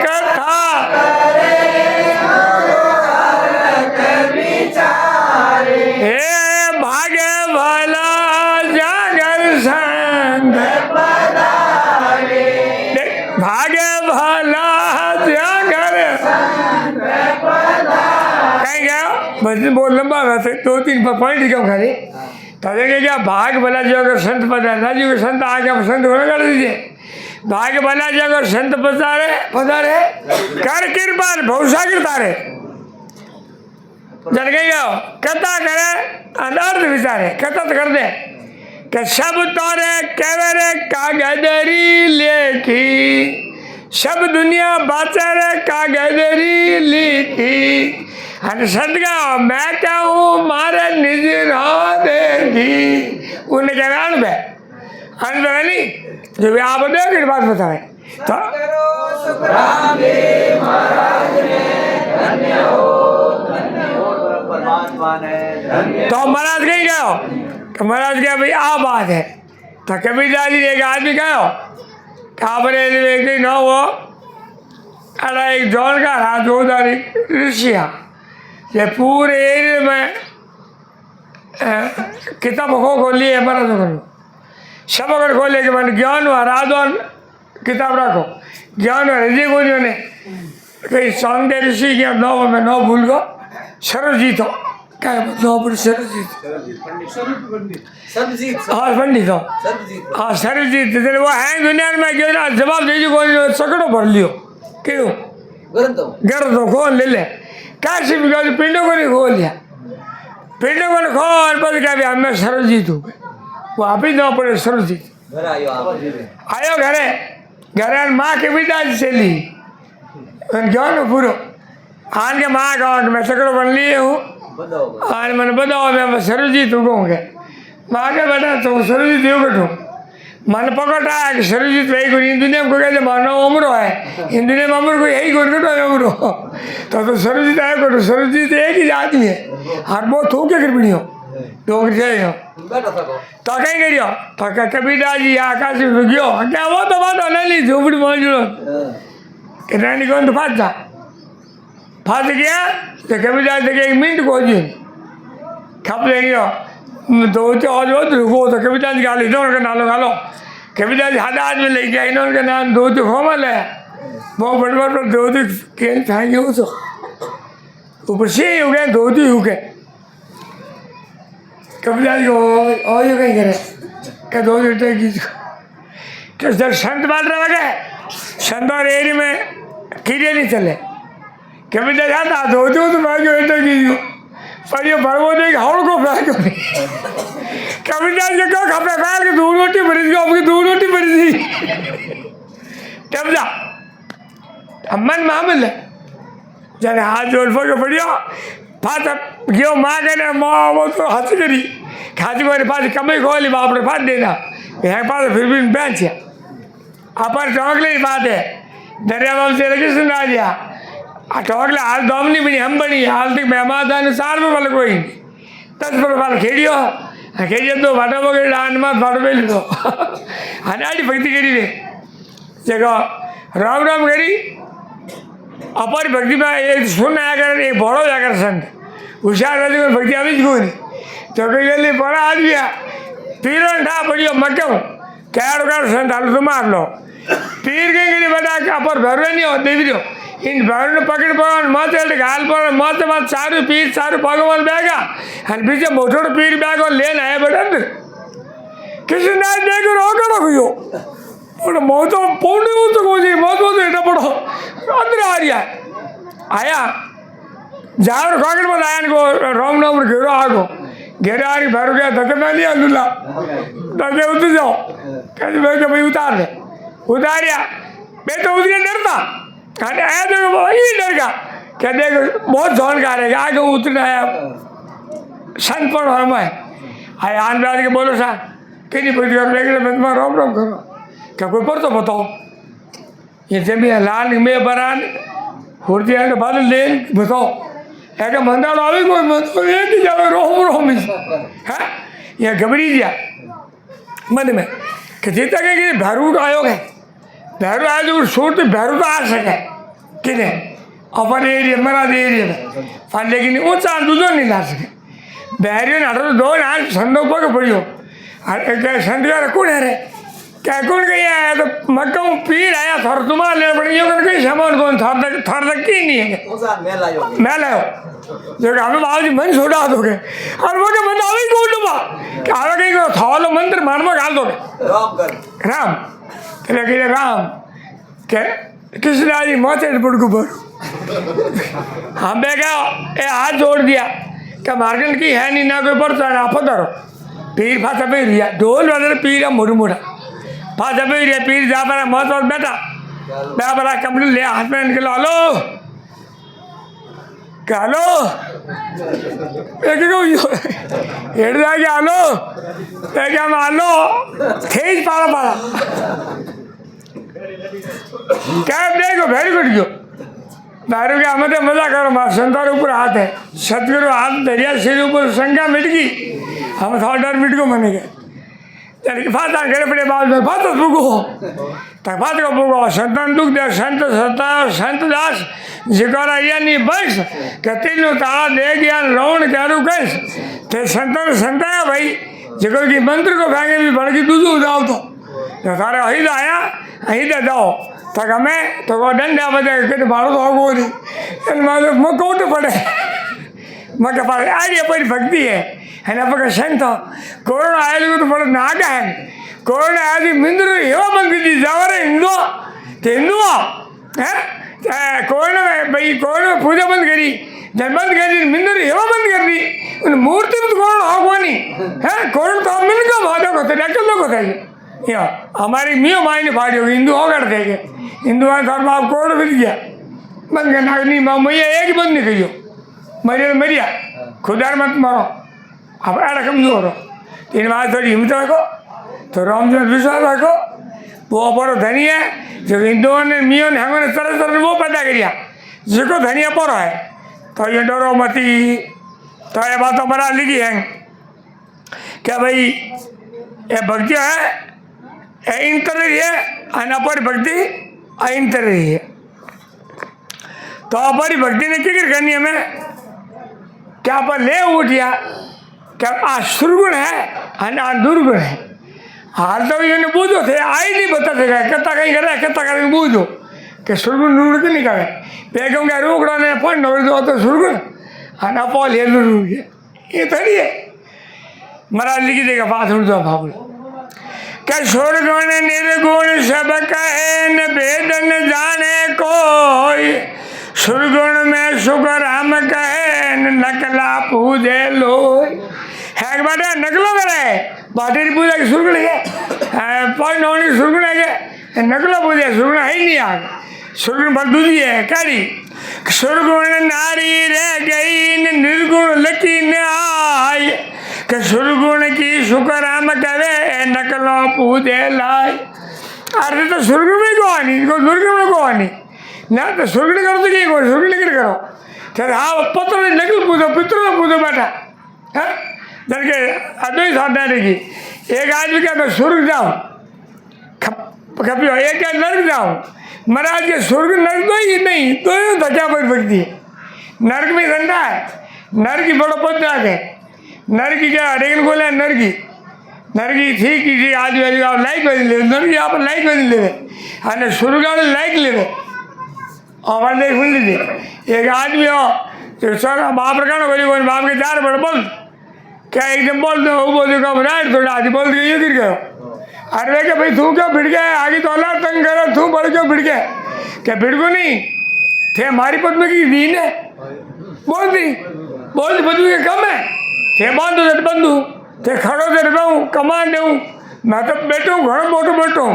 कथा विचारे हे भाग्य भला जागर संग पधारे भाग्य भला जागर कहीं गया भजन बहुत लंबा रहते 2-3 पॉइंट क्यों खाली कहेंगे क्या भाग भला जो अगर संत पधारे राजू के संत आगे आप संत होने कर दीजिए। भाग भला जो अगर संत पधारे कर कृपा भवसागर तारे जन गई कथा करे अनर्थ विचारे कथा तो कर दे कि सब तोरे केवरे कागदरी लेखी सब दुनिया बाचारे कागदरी लिखी और सदगा मैं क्या हूँ मारे निज देखी उन्हें क्या अन नहीं जो भी आप देख बात बताए तो करो सुखरामे महाराज ने धन्य हो परमात्मा ने धन्य तो महाराज कहीं गए तो महाराज क्या भाई आ बात है तो कभी दादी एक आदमी गए काबरे व्यक्ति न हो अरे एक जौन का रहा 2 ऋषिया ये पूरे एरिया में किताब खो लिए हमारा तो करो सब अगर खोले कि मैंने ज्ञान हुआ राधवन किताब रखो ज्ञान हुआ ऋषि को जो ने कहीं सौंदर्य ऋषि के नौ में 9 भूल गो सरजीत हो क्या नौ पर सरजीत सब्जी हाँ पंडित हो सब्जी हाँ सरजीत वो है दुनिया में क्यों जवाब दीजिए कोई सकड़ो भर लियो क्यों घर तो खोल ले ले काशी भी पिंडों को नहीं खोल लिया पिंडों को नहीं खोल पर क्या भी हमें सरजीत हूँ वो आप ही ना पड़े सरजीत घर आयो आयो घरे घरे माँ के बेटा से ली क्यों ना पूरो आन के माँ कहा कि मैं सकड़ो बन लिए हूँ बताओ आज मैंने बताओ मैं सरजीत उगोंगे माँ के बेटा तो सरजीत यू बैठो मन पकड़ा है कि सरजीत वही कोई इन दुनिया में कोई कहते मानो उम्र है इन दुनिया में उम्र कोई यही कोई कटो उम्र तो सरजीत आए करो सरजीत एक ही आदमी है हर बहुत थूके कृपणी हो डोंगरी से हो बैठो सको तो कहीं करियो तो कबीरा जी आकाश में गयो क्या वो तो बात नहीं ली झोपड़ी पहुँच कि रानी कौन तो फंस गया तो कबीरा जी एक मिनट को जी खप लेंगे तो रुको तो कबीरा जी गाली इन्होंने का नालो गालो कबीरा जी हाथ में ले गया इन्होंने का नाम दो खोमल है वो बड़बड़ पर दो खेल खाएंगे वो तो ऊपर से ही हो गए धोती हो गए कबीरा जी को और ये कहीं करे क्या दो क्या सर संत बात रहा गए संत और एरी में कीड़े नहीं चले कबीरा जाता धोती हो तो भाई एटर कीजिए पर ये भरवो देख हौड़ को फ्राई कर कबीरा जी क्यों खपे फैल के 2 रोटी भरी थी आपकी 2 रोटी भरी थी तब जा अम्मन मामल है जने हाथ जोड़ के बढ़िया फात गयो माँ कहने माँ वो तो हंस करी खाती मेरे पास कमई खोली बाप रे फात देना यहाँ पास फिर भी बेंच है अपन चौकले की बात है दरिया बाब से लगे सुना दिया चौकले हाल दोमनी बनी हम बनी हाल तक मेहमान था 4 में वाले कोई 10 पर वाले खेड़ियो खेड़ियो तो भाटा पकड़ डान में भाटो पे लो हनाड़ी भक्ति करी रे जगह राम राम करी अपर भक्ति में एक सुन आया कर एक बड़ो जाकर संत होशियार रहती कोई भक्ति अभी को नहीं तो कहीं पड़ा आज गया तीरों ठा पड़ियो मक्यों क्या संताल तो मार लो पीर कहीं बेटा पर भरवे नहीं हो देवी रो इन भर ने पकड़ पर मत गाल पर मत मत चारू पीर चारू भगवान बैगा और पीछे मोटो पीर बैग और लेना है बेटा किसी ने देखो रोकड़ो गयो और मौत पौने तो कोई मौत मौत इतना पड़ो अंदर आ रहा आया जाओ कागड़ में आया को राम नाम घेरो आगो घेरे आ भर गया धक्का लिया दूल्हा धक्के उतर जाओ कहते भाई भाई उतार दे उतारिया मैं तो उसके डरता कहते आया तो वही डर गया क्या देख बहुत जानकार है आगे उतरना है संत पर हम है आया आन बैठ के बोलो सा कि नहीं पूछ कर मैं राम राम करो क्या कोई पर तो बताओ ये जमीन लाल में बरान होती है बादल दे बताओ है क्या मंदाल आवे कोई एक ही जावे रोम रोम है ये घबरी दिया मन में कि जीता के कि भैरू का आयोग है भैरू आया जो छोटे भैरू तो आ सके कि नहीं अपन एरिया मरा एरिया में पर लेकिन ऊंचा दूधो नहीं ला सके बहरियों ने हटो दो ना संदो पक पड़ियो संत कौन है रे क्या कौन कहीं आया तो मक्का पीर आया थर तुम्हारा ले पड़ी यो कहीं सामान कौन थर तक की नहीं है मैं लाओ जो हमें बाबू जी मन छोड़ा दोगे और वो क्या बंदा भी कौन डूबा क्या हमें कहीं को थवालो मंत्र मारमा गाल दोगे राम क्या कहीं राम क्या किसने आज माथे पड़ को भर हम क्या ये हाथ जोड़ दिया क्या मार्केट की है नहीं ना कोई पड़ता ना पधरो पीर फाता पे रिया ढोल वाले पीर है मुड़ मुड़ा फाता पे रिया पीर जा पर मत और बेटा मैं बड़ा कपड़े ले हाथ में निकलो हेलो क्या हेलो एक हेड जाके हेलो क्या मान लो तेज पाला पाला क्या देखो वेरी गुड क्यों दारू के हमें मजा करो मार संतार ऊपर हाथ है सतगुरु हाथ दरिया सिर ऊपर शंका मिट गई हम थोड़ा डर मिट को मने गए चलिए फाता घर पड़े बाद में फाता पुगो तक फात को पुगो संतान दुख दे संत सता संत दास जिकारा या नहीं बस कतिल नो ताला दे गया रौन करू कस ते संतान संताया भाई जिकर की मंत्र को भागे भी बढ़ की दूध उदाव तो सारे अही आया अही दे दो तक हमें तो वो डंडा बजे के मारो तो हो नहीं मारो मकोट पड़े मके पर आगे पर भक्ति है ना पका संत कोरोना आया तो बड़ा नागा है कोरोना आया मिंद्र यो मंगदी जावरे हिंदू ते हिंदू है कोरोना में भाई कोरोना में पूजा बंद करी जब बंद करी मिंद्र यो बंद कर दी उन मूर्ति में तो कोरोना हो नहीं है कोरोना तो मिल का भादो को तो डकल को था या हमारी मियो माई ने फाड़ी होगी हिंदू होकर देंगे हिंदू धर्म आप कोरोना मिल गया बंद करना नहीं मैया एक बंद नहीं करियो मरिया मरिया खुदार मत मारो अब ऐसा कमजोर हो तीन बार थोड़ी हिम्मत रखो तो राम जी विश्वास रखो वो पर धनी है जो हिंदुओं ने मियों ने हमें तरह तरह वो पैदा किया जिसको धनिया पर है तो ये डरो मती तो ये बात हमारा लिखी है क्या भाई ये भक्ति है इंतर रही है अनापर भक्ति इंतर रही है तो हमारी भक्ति ने क्या करनी है हमें क्या पर ले उठिया क्या आ सुरगुण है ना दुर्गुण है हाल तो ये बूझो थे आई नहीं बता सका कितना कहीं करे कितना कहीं बूझो कि सुरगुण नूर के निकाले बेगम का रोकड़ा ने फंड हो दो तो सुरगुण ना पॉल ये नूर ये थोड़ी है महाराज लिखी देगा बात उड़ दो भाव क्या सुरगुण निर्गुण सब कहे न भेद न जाने कोई सुरगुण में शुक्र हम कहे नकला पूजे लो है बेटा नकलो करे बाटेरी पूजा की सुरगुण है पॉइंट होने सुरगुण है नकलो पूजा सुरगुण है ही नहीं आगे सुरगुण पर दूधी है कारी सुरगुण नारी रह गई निर्गुण लकी न आई कि सुरगुण की शुक्र हम करे नकलो पूजे लाई अरे तो सुरगुण में को आनी दुर्गुण में को आनी ना तो सुरगुण करो तो क्या करो सुरगुण निकल करो चल हाँ पत्र नकल पूजो पितरों पूजो बेटा है जल के अद्वैत साधना रहेगी एक आदमी क्या मैं स्वर्ग जाऊँ कभी एक क्या नर्क जाऊँ महाराज के स्वर्ग नर्क दो ही नहीं तो ही धक्या पर भक्ति है नर्क में धंधा है नर की बड़ो पद है नर की क्या अरेगन बोले नर की નરકી ઠીક છે આજુબાજુ આ લાઈક કરી લેવે નરકી આપણે લાઈક કરી લેવે અને સુરગાળે લાઈક લેવે અમારે નહીં ખુલી थी एक आदमी हो तो सर बाप रखा बोली बाप के चार बड़े बोल क्या एकदम बोल दो वो बोल दो राइट थोड़ा आदमी बोल के ये गिर गए अरे वे क्या भाई तू क्यों भिड़ गया आगे तो अल्लाह तंग करो तू बढ़ क्यों भिड़ गया क्या भिड़ को नहीं थे हमारी पद्म की दीन है बोल दी पद्म के कम है थे बांधो तो बंधु थे खड़ो तो रहूँ कमान दूँ मैं तो बैठूँ घर मोटो बैठूँ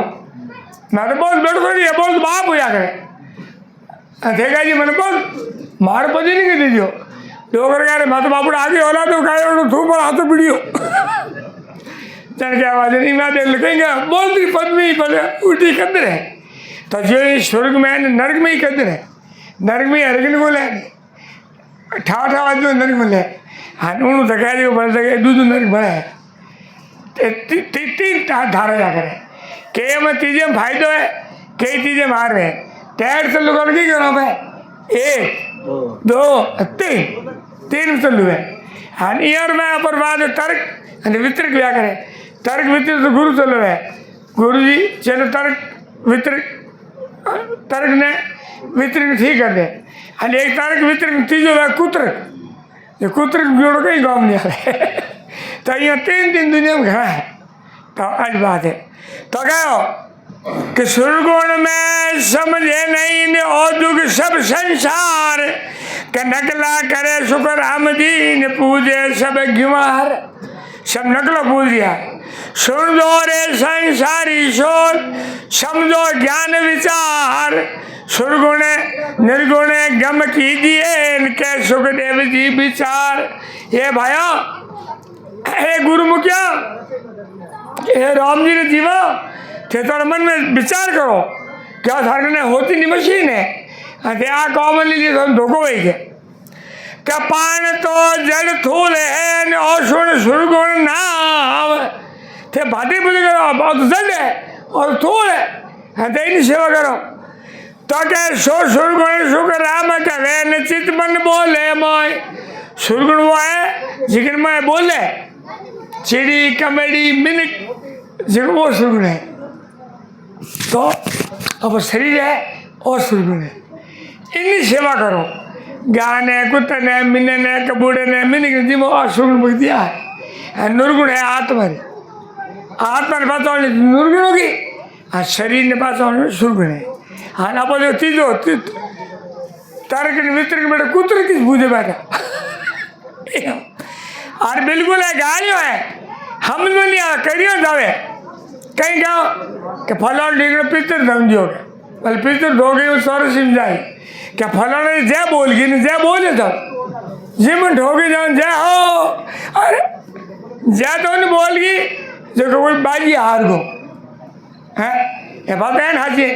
मैं तो बहुत बैठ कर बोल बाप हो जा करे देखा जी मैंने बोल मार पति नहीं कर दीजिए डोगर कह रहे मैं तो बापू आगे होला तो कहे थू पर हाथ पीड़ियो चल क्या आवाज नहीं मैं देख कहेंगे बोल दी पद्मी पहले उल्टी कदर है तो जो स्वर्ग में नरक में ही कदर है नरक में हरकन को ले ठाठा आदमी नरक में ले हाँ उन्होंने तो कह दिया बड़े सके दूध नरक बड़ा है तीन धारा जा करे कई में तीजे में फायदो है कई चीजें मार रहे हैं टैर से लोग की करो भाई एक दो तीन चलू है हाँ ईयर में पर बाद तर्क અને વિતરક વ્યા કરે તર્ક વિતરક તો ગુરુ ચલો है गुरुजी चलो तर्क ने वितरक ठीक कर दे અને एक तर्क वितरक तीजो है कुतरक ये कुतरक जोड़ो कहीं गाँव नहीं आ रहे तो यहाँ तीन दुनिया में घड़ा है तो आज बात है तो कहो कि सुरगुण में समझे नहीं ने औदुग सब संसार के नकला करे शुक्र हमदीन पूजे सब गिवार सब नकला पूज दिया सुन दो रे संसारी शोर समझो ज्ञान विचार सुरगुण निर्गुण गम कीजिए इनके सुखदेव जी विचार ये भाया हे गुरुमुखिया हे राम जी ने जीवा थे थोड़ा मन में विचार करो क्या थारे ने होती नहीं मशीन है अरे आ कॉमनली लिए तो धोखो वही के क्या पान तो जल थूल है और सुन सुरगुण नाम थे भाती पूजा करो बहुत जल है और थूल है हते ही सेवा करो तो क्या सो सुरगुण सुख राम कहे न चित मन बोले मोय सुरगुण वो है जिक्र में बोले चिड़ी कमेडी मिनक जिक्र वो सुरगुण है तो अब शरीर है और सुरगुण है इनकी सेवा करो ज्ञान है कुत्ते ने मिने ने कबूड़े ने मिनी जी में और सुरगुण मुख दिया है निर्गुण है आत्मा ने पास निर्गुण होगी और शरीर ने पास सुरगुण है हाँ आप जो तीजो तर्क वितरक बेटा कुतर किस बूझे बैठा और बिल्कुल है गाड़ियों है हम नहीं करियो जावे कहीं क्या कि फलाण डिग्री पितर समझो बोले पितर धो गई सर समझाई क्या फलाण जय बोल गई नहीं जय बोले तब जिम ढोके जाओ जय हो अरे जय तो नहीं बोल गई जो कि कोई बाजी हार गो है ये बात है ना जी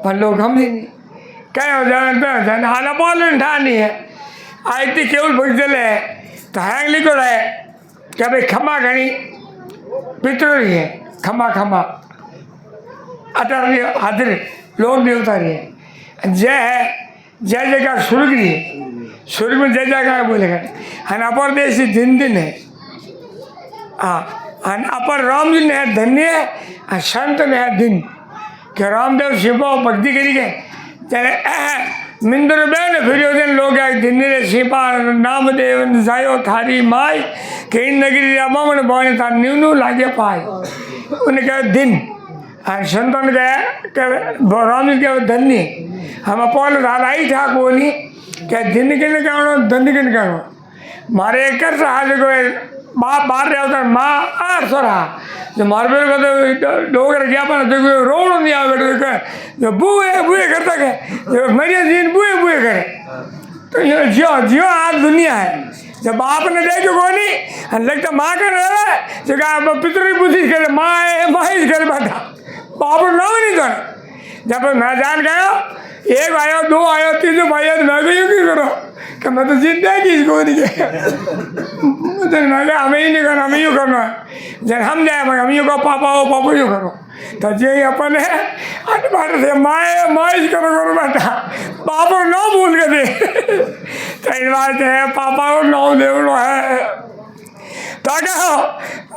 पर लोग हम नहीं कहीं हो जाए हाना बोल नहीं है आई थी केवल भगजल है तो हैंग लिखो है क्या भाई खमा घनी पितर ही है खमा खमा अतर हाजिर लोग देवता रही है जय है जय जगह स्वर्ग रही है स्वर्ग में जय जगह बोलेगा हन अपर देश दिन दिन है हाँ हन अपर राम दिन है धन्य है संत ने है दिन कि रामदेव शिव भक्ति करी गए चले मिंदर बेन फिर दिन लोग दिन शिपा नामदेव जायो थारी माई कहीं नगरी अमन बने था न्यू लागे पाए उन्हें कहा दिन संतन गया राम जी क्या धन्य हम अपन राधाई ठाक बोली क्या दिन के कहना धन के कहना मारे एक हाथ को बाप बाहर रहा होता माँ आठ रहा जो मार बेर को डोगर गया पर रोड नहीं आ बेटे जो बुए बुए करता है जो मेरे दिन बुए बुए करे तो ये जियो जियो आज दुनिया है जब बाप ने देखो को नहीं लगता माँ कर रहा है जो कहा पितरी बुद्धि करे माँ है माँ ही करे बैठा बाप नाम नहीं था जब मैं जान गया एक आयो दो आयो तीसरे भाई आयो मैं भी क्यों करो कि मैं तो जिंदा की इसको नहीं किया मैं क्या हमें ही नहीं करना हमें यूँ करना है जब हम जाए मैं हम यूँ को पापा हो पापा यूँ करो तो जे अपन है अट बात से माए माइज करो करो बेटा पापा नौ भूल गए थे तो इन बात है पापा को नौ देवड़ो है तो कहो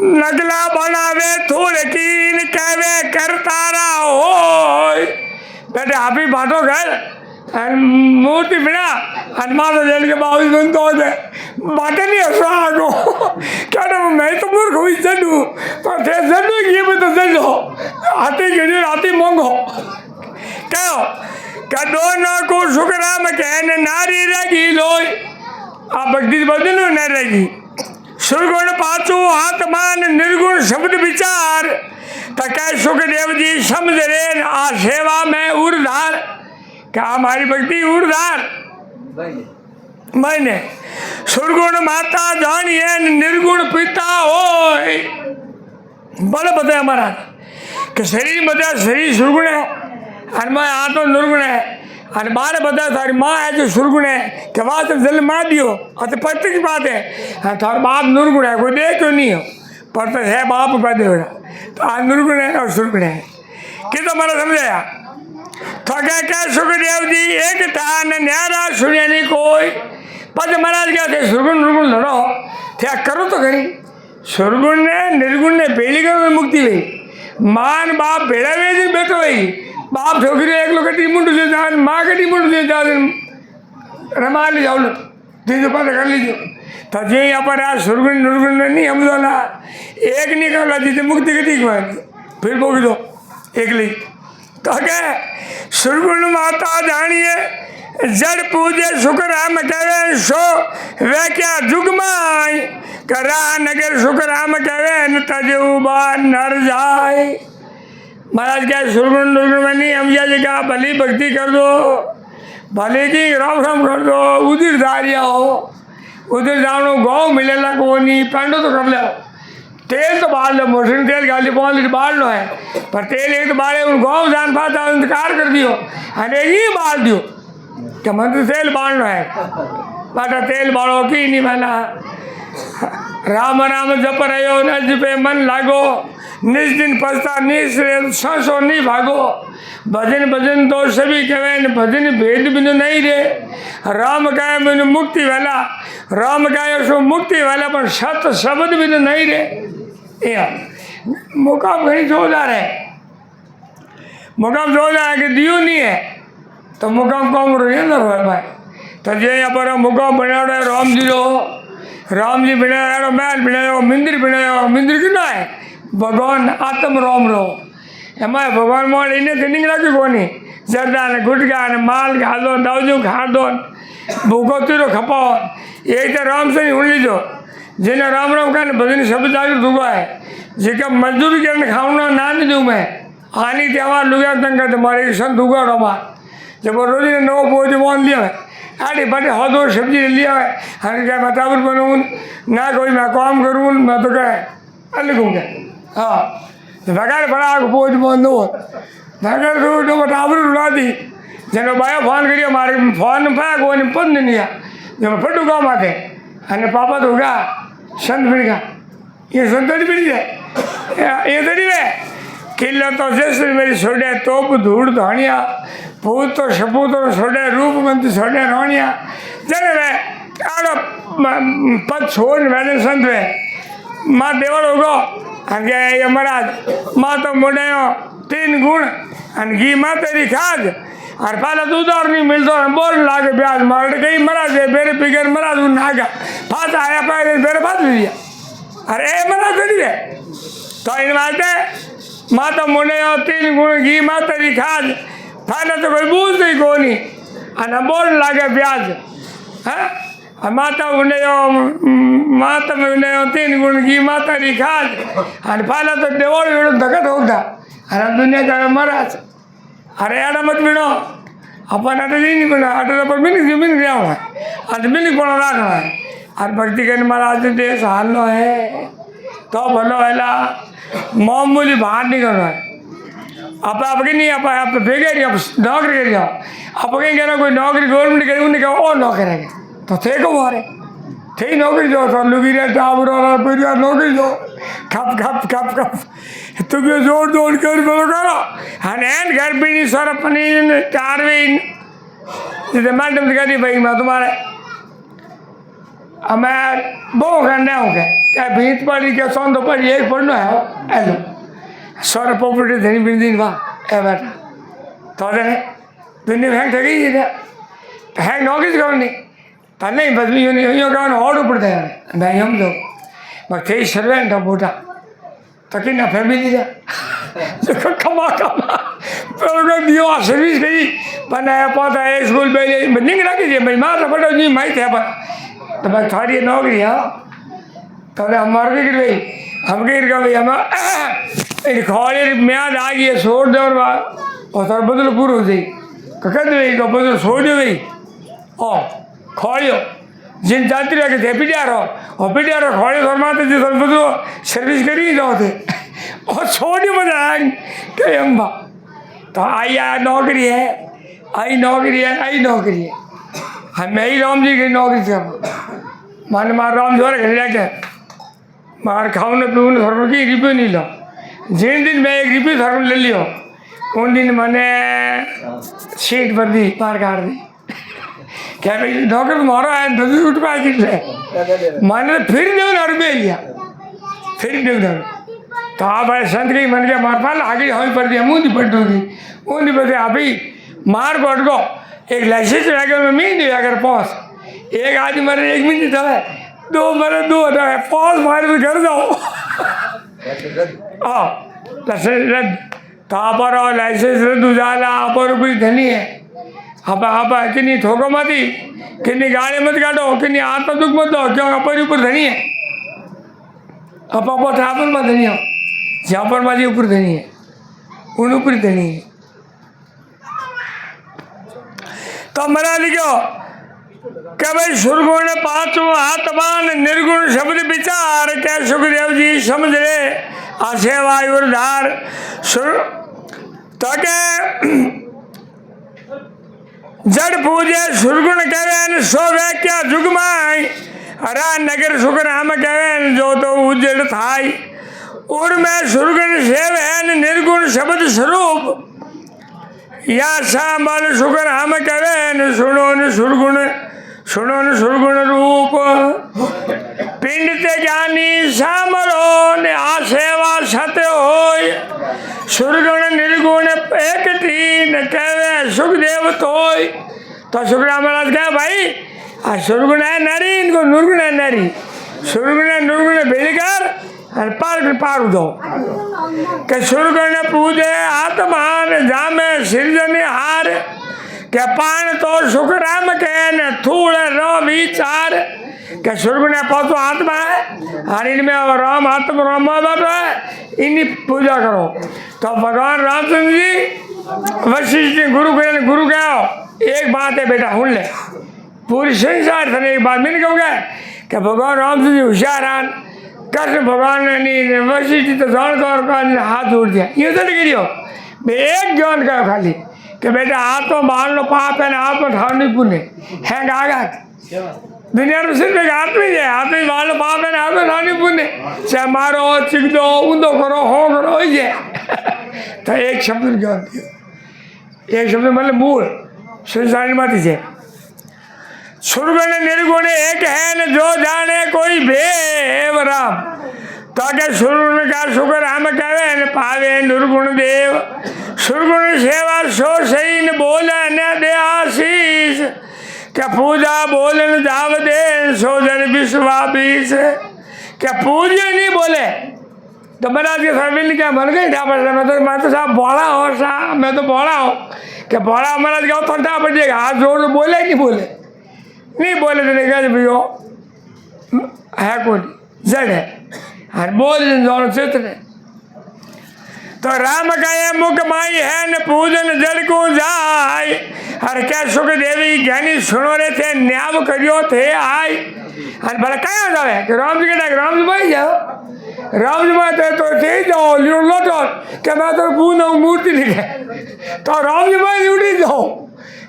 नगला बनावे थोड़कीन कहवे करतारा हो बेटे हापी बाटो घर मूर्ति बिना हनुमान जेल के बाबू सुनते होते बाटे नहीं हंसा आगो क्या मैं तो मूर्ख हुई चलू पर थे चलू ये भी तो चलो हाथी गिरी हाथी मोंगो कहो क्या दोनों को शुक्राम कहने नारी रहेगी लोई आप भक्ति बदलू न रहेगी सुरगुण पाचू आत्मान निर्गुण शब्द विचार तक सुखदेव जी समझ रे आ सेवा में उर्धार क्या हमारी भक्ति उर्धार मैंने सुरगुण माता जानिए निर्गुण पिता हो बल बताया महाराज कि शरीर बताया शरीर सुरगुण है और मैं आत्मा निर्गुण है और बार बताया थारी माँ है जो सुरगुण है कि वहाँ से जल मार दियो और तो पत्ते की बात है थारा बाप निर्गुण है कोई दे क्यों नहीं हो पर तो है बाप पैदा हो रहा तो आज निर्गुण है और सुरगुण है कि तो मैंने समझाया तो क्या सुखदेव जी एक था न न्यारा सुनिया नहीं कोई पद महाराज क्या थे सुरगुण निर्गुण लड़ो क्या करो तो करी सुरगुण ने निर्गुण ने पहली कर मुक्ति हुई मान बाप भेड़ा हुए बैठो हुई बाप छोकरी एक लोग कटी मुंड दे जान माँ कटी मुंड दे जान रमा ली जाओ तीन पता कर लीजिए तो जे यहाँ पर आज सुरगुण निर्गुण ने नहीं हम दोला एक निकला जिसे मुक्ति कटी फिर बोल दो एक ली तो क्या सुरगुण माता जानिए जड़ पूजे शुक्राम कहे सो वे क्या जुगमाई करा नगर शुक्राम कहे न तजुबा नर जाए महाराज क्या सुरगुण निर्गुण में नहीं हम ये क्या भली भक्ति कर दो भले की राम राम कर दो उधर दारिया हो उधर जानो गाँव मिलेला को नहीं पेंडो तो कर लो तेल तो बाल लो मोटरिंग तेल गाली 5 लीटर बाल लो है पर तेल एक तो बाले उन गाँव जान पाता इंतकार कर दियो अरे ही बाल दियो क्या मन तो तेल बालना है बाटा तेल बालो की नहीं बना राम राम जप रहो नज पे मन लागो निज दिन पछता निज सो नहीं भागो भजन भजन तो सभी कहे भजन भेद बिनु नहीं रे राम कहे बिनु मुक्ति वाला राम कहे सो मुक्ति वाला पर सत शब्द बिनु नहीं रे मुकाम घनी जोरदार है मुकाम जोरदार है कि दियो नहीं है तो मुकाम कौन रही है ना भाई तो जे यहाँ पर मुकाम बनाओ राम जी बनाया महल बनाया मंदिर क्यों ना है भगवान आत्म राम रो एम भगवान मोड़ इन्हें ट्रेनिंग रखी कोनी जर्दा ने गुटका ने माल खा दो दावजू खा दो भूखो तीरो खपाओ यही तो राम से नहीं उड़ लीजो जिन्हें राम राम का भजन शब्द जाकर दुआ है जिका मजदूरी करने खाऊना ना नहीं दूँ मैं आनी त्यौहार लुगा तंग करते मारे सन दुआ रमा जब रोजी ने नौ पोज मान लिया है आड़ी बड़े हदो सब्जी लिया है हर क्या बतावर बनूँ ना कोई मैं काम करूँ मैं तो क्या लिखूँगा हाँ बगैर बड़ा पोज मान दो बगैर तो बतावर उड़ा दी जब बाया फोन करिए मारे फोन पाया कोई नहीं पद नहीं लिया जब फटू काम आते अने पापा तो होगा संत फिर का ये संत फिर ये तरी वे किला तो जैसे मेरी छोड़े तोप धूड़ धानिया भूत तो सपूत तो छोड़े रूप मंत छोड़े रोनिया जने वे आड़ो पद छोड़ मैंने संत वे माँ देवल होगो अगे ये महाराज माँ तो मुड़े 3 गुण अन घी माँ तेरी खाद और पहले दूध और नहीं मिलता बोल लागे ब्याज मार गई महाराज मेरे पिगर महाराज नागा फाता आया पहले मेरे बात दिया अरे महाराज करी है तो इन बातें माता मुने 3 गुण घी माँ तेरी खाद पहले तो कोई बूझ नहीं कोनी अन बोल लागे ब्याज है माता मुने 3 गुण घी माँ तेरी खाद और पहले तो देवल धकट होता अरे दुनिया का महाराज अरे आड़ा मत बिनो अपन आटे नहीं बिना आटे तो पर मिन गया हुआ है आज मिन पड़ा रखना है और भक्ति करने महाराज देश हाल है तो भलो हैला मामूली बाहर नहीं करना है आप नहीं आप भेगे नहीं आप नौकरी कर जाओ आप कहीं कहना कोई नौकरी गवर्नमेंट करी उन्हें कहा और नौकरी करेंगे तो थे को मारे थे नौकरी दो तो लुगी रे टावर वाला नौकरी दो खप खप खप खप तो क्यों जोड़ जोड़ कर बोलो करो हनेन घर भी नहीं सर अपनी चार भी जैसे मैडम कह दी भाई मैं तुम्हारे અમે બહુ ગંડા હું કે ભીત પડી કે સોંદો પડી એક પડનો હે એલો સોર પોપટી ધની બિંદીન વા એ બેટા તો દે દુનિયા હેંગ થઈ ગઈ છે હેંગ નોકરી જ કરવાની તને નહીં બસ અહીંયા કહેવાનું હોડ ઉપર થાય ભાઈ એમ તો થઈ સર્વેન્ટ મોટા તકીના ફેમિલી છે કમા પેલો દિયો આ સર્વિસ કરી પણ પોતા એ સ્કૂલ બે નીંગ રાખી દે ભાઈ મારા ફટો ની માહિતી હે પણ तो भाई थारी नौकरी हाँ तब हमारे भी भाई हम कह भाई हम खोड़े म्याद आ गई छोड़ दे और सर बदल पूरा हो जाए कहते भाई तो बदल छोड़ दे भाई ओ खोड़ियो जिन जाती रहे थे पिटियारो और पिटियारो खोड़े सर माते जी सर बदलो सर्विस करी जाओ थे और छोड़ मजा आए कहीं हम तो आई नौकरी है आई नौकरी है आई नौकरी है हम ही राम जी की नौकरी थी हम माने मार राम जोर घर जाके मार खाओ ने पीऊ ने धर्म की रिप्यू नहीं लो जिन दिन मैं एक रिप्यू धर्म ले लियो उन दिन मैंने सीट पर दी मार काट दी क्या भाई नौकर मारो है तो उठ पाए किसले मैंने फिर दो ना रुपये लिया फिर दो ना तो आप भाई संत की मन के मार पाल आगे हमें पड़ दिया मुँह नहीं पड़ दूँगी मुँह नहीं पड़ते आप ही मार को अटको एक लाइसेंस लगे में मीन दिया अगर पहुँच एक आदमी मरे 1 मिनट है 2 मरे 2 है पहुँच मारे तो घर जाओ हाँ लाइसेंस रद्द तो आप लाइसेंस रद्द उजाला आप कोई धनी है आप किन्नी ठोको मत ही किन्नी गाड़ी मत काटो किन्नी आत्मा दुख मत दो क्यों अपन ऊपर धनी है आप ठाकुर में धनी हो जहाँ पर माजी ऊपर धनी है उन ऊपर धनी है तो मरा लिखो कि भाई सुरगुण पांचों आत्मान निर्गुण शब्द विचार क्या सुखदेव जी समझ ले आशे वायुधार तो के जड़ पूजे सुरगुण कहें सो व्याख्या जुगमाय हरा नगर सुख राम कहें जो तो उजड़ थाई उड़ में सुरगुण सेव निर्गुण शब्द स्वरूप या सांबल सुगुण हम करें सुनो न सुरगुण रूप पिंड ते ज्ञानी सामरो ने आसेवा सत्य होय सुरगुण निर्गुण एक तीन कहे सुखदेव तोय तो सुखराम महाराज कहे भाई आ सुरगुण है नारी इनको निर्गुण है नारी सुरगुण है निर्गुण भेजकर और पार दो के सुरगुण पूजे आत्मान जामे सृजन हार के पान तो सुख राम के न थूल रो विचार के सुरगुण पशु आत्मा है और इनमें राम आत्मा राम है इनकी पूजा करो तो भगवान रामचंद्र जी वशिष्ठ गुरु कहो एक बात है बेटा सुन ले पूरी संसार से एक बात मैंने कहूँगा कि भगवान रामचंद्र जी होशियारान कृष्ण भगवान ने वशिष्ठ तो जान कर हाथ जोड़ दिया ये तो नहीं करियो एक ज्ञान का खाली कि बेटा हाथ में बाल लो पाप है हाथ में ठाव नहीं पुण्य है गागत दुनिया में सिर्फ एक हाथ में है हाथ में बाल लो पाप है हाथ में ठाव नहीं पुण्य चाहे मारो चिक दो ऊंधो करो हो करो ये तो एक शब्द ज्ञान दियो एक शब्द मतलब मूल संसार माती है सुरगुण निर्गुण एक है न जो जाने कोई भेव राम ताकि सुरगुण का शुक्र हम कहे न पावे निर्गुण देव सुरगुण सेवा सो सही न बोले न दे आशीष क्या पूजा बोले न जाव दे सो जन विश्वाबीस क्या पूजे नहीं बोले तो महाराज के फैमिली क्या बन गई था मैं तो साहब बड़ा हो साहब मैं तो बड़ा हूँ क्या बड़ा महाराज क्या ठंडा पड़ जाएगा हाथ जोड़ तो बोले नहीं बोले नहीं बोले तो नहीं कहते भैया है कौन जड़ है और बोल दोनों चित्र है तो राम कहे मुख माई है न पूजन जड़ को जाय और क्या सुख देवी ज्ञानी सुनो रहे थे न्याव करियो थे आय और भला क्या होता है कि राम जी के राम जी भाई जाओ राम जी भाई तो थे जाओ लियो लौटो क्या मैं तो पूर्ण मूर्ति लिखे तो राम जी भाई उड़ी जाओ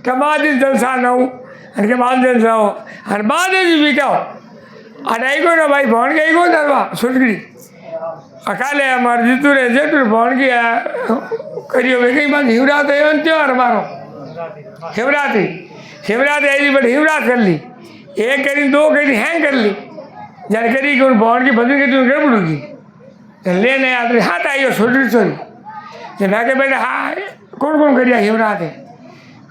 क्या माँ दिन जलसा न हूँ અને કે બાંધે જાઓ અને બાંધે જ વિકાઓ અને આવી ગયો ને ભાઈ ભણ ગઈ ગયો ધરવા છૂટકડી અકાલે અમારે જીતું રે જેટલું ભણ ગયા કર્યો ભાઈ કઈ બાદ હિવરાત એવો ને તહેવાર મારો શિવરાત્રી શિવરાત્રી આવી બટ હિવરાત કરી લી एक करी दो करी हैंग कर ली जन करी कि भवन की भजन की तुम गड़बड़ूगी लेने आते हाथ आई छोटी छोरी जब मैं के बेटे हाँ कौन करिया हिमरात है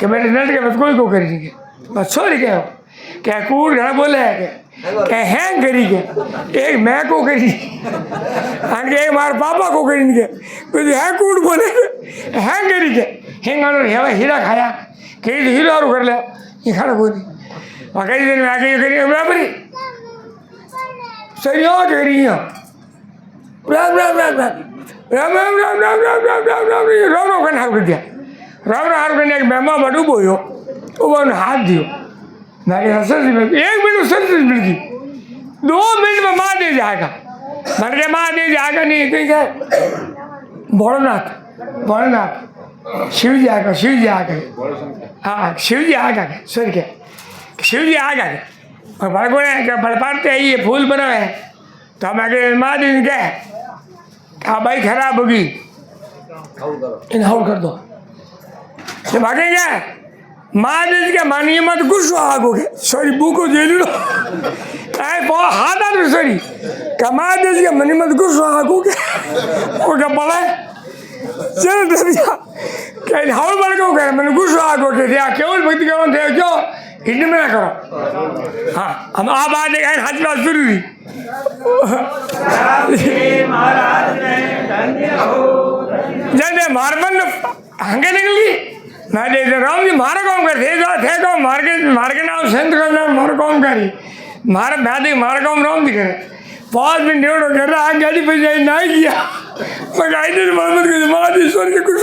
कि बेटे नट के बस कोई को करी नहीं बस छोरी कहो क्या कूड़ घर बोले है क्या हैंग करी के एक मैं को करी आगे एक मार पापा को करी के कुछ है कूड़ बोले हैंग करी के हैंग हेवा हीरा खाया कहीं तो हीरा और कर ले ये खाना कोई नहीं और कई दिन में आगे ये करी बराबरी सही हो करी हो राम राम राम राम राम राम राम राम राम राम राम राम राम करने हाथ कर दिया राम राम हाथ करने एक मेहमान बड़ू बोयो वो हाथ दियो मैंने सरस्वती में 1 मिनट सरस्वती मिल गई 2 मिनट में माँ दे जाएगा मैंने कहा माँ दे जाएगा नहीं कहीं क्या भोलेनाथ शिव जी आएगा हाँ शिव जी आएगा सुन के शिव जी आएगा और भड़को ने भड़पाते है ये फूल बना है तो हम आगे माँ दे क्या हाँ भाई खराब होगी इन हाउल कर दो जब भागे क्या महादेव के मानिए मत गुस्सा आगोगे सॉरी बुको दे लो बहुत हाथ आ सॉरी का महादेव के मनी मत गुस्सा आगोगे वो क्या पड़ा है चलो दरिया कहीं हाउल बढ़ गए कह मैंने गुस्सा आगोगे क्या केवल भक्ति करो थे क्यों हिंदी में ना करो हाँ हम आप आ जाए हाथ बात शुरू हुई जब मारबन हंगे निकल गई मैं देखते राम जी मारा कौन कर थे कौन मार के नाम संत का नाम मारा कौन करी मारा मैं देख मारा कौन राम जी करे 5 मिनट डेढ़ कर रहा है गाड़ी पे जाए ना किया मैं गाड़ी दे मोहम्मद के महादेश्वर के कुछ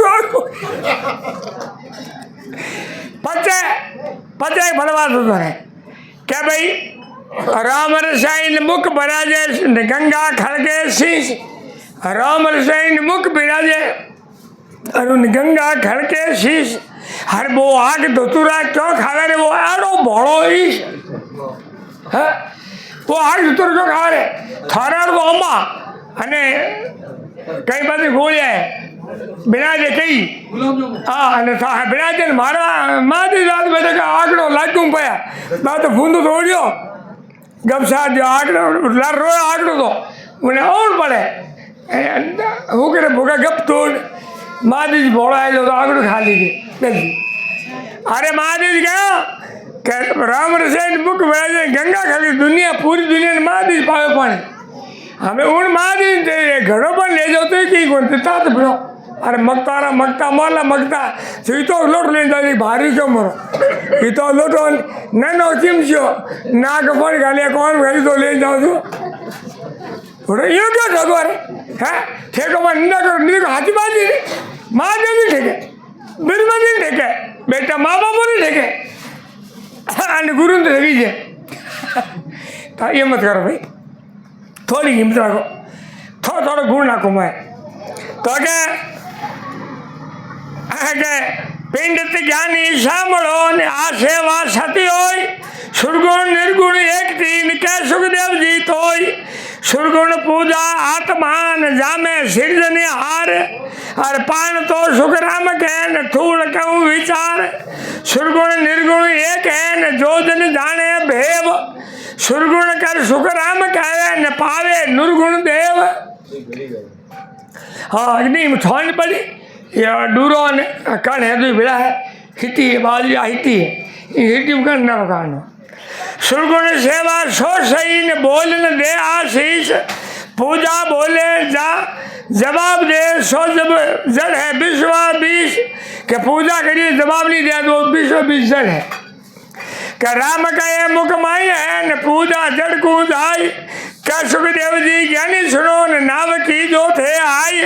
पता है भला बात होता है क्या भाई राम रसायन मुख बराजे गंगा खड़के शीश राम रसायन मुख बिराजे अरुण गंगा खड़के शीश हर वो आग धोतुरा क्यों खावे रे वो आड़ो भोड़ो ईश है वो आग धोतुर क्यों खावे रे थारा तो अम्मा अने कई बार गोलियां है बिना जे कई हाँ अने था बिना जे मारा मादी रात बेटे का आगड़ो लागू पाया बात फूंदो तोड़ियो गप साथ जो आगड़ो लड़ रो आगड़ो तो उन्हें और पड़े वो करे भूखा गप तोड़ महादेव जी भोड़ा है जो तो आगड़ खा लीजिए जल्दी अरे महादेव जी क्या राम रसायन मुख बराजे गंगा खाली दुनिया पूरी दुनिया ने महादेव पावे पानी हमें उन महादेव घरों पर ले जाओ तो कहीं कौन ता तो फिरो अरे मगता माला मगता तो तो लोट ले जाती भारी क्यों मरो ये तो लोटो न चिमचो नाक पर गालिया कौन गाली तो ले जाओ तो थोड़ा ये क्या ठगो अरे है ठेको में निंदा करो निंदा को हाथी बाजी महादेव नहीं ठेके बिल्कुल नहीं ठेके बेटा माँ बाप नहीं ठेके गुरु तो ठगी जे तो ये मत करो भाई थोड़ी हिम्मत रखो थोड़ा गुण नाखो मैं तो क्या पिंड ज्ञानी सामड़ो ने आ सेवा सती होई सुरगुण निर्गुण एक तीन कै सुखदेव जी तोई सुरगुण पूजा आत्मान जामे सिरजने हार और पान तो सुख राम कहन थूड़ कहूँ विचार सुरगुण निर्गुण एक है न जो जन जाने भेव सुरगुण कर सुख राम कहे न पावे निर्गुण देव हाँ नहीं छोड़नी पड़ी ये डूरो ने कण है तो बिड़ा है हिती है बाजी हिती है हिती में कण न कान सुरगुण सेवा सो सही न बोल न दे आशीष पूजा बोले जा जवाब दे सो जब जड़ है विश्वा 20 के पूजा करिए जवाब नहीं दिया तो 20 जड़ है क्या राम कहे मुख माई है न पूजा जड़ को जाई क्या सुखदेव जी ज्ञानी सुनो न नाम की जो थे आई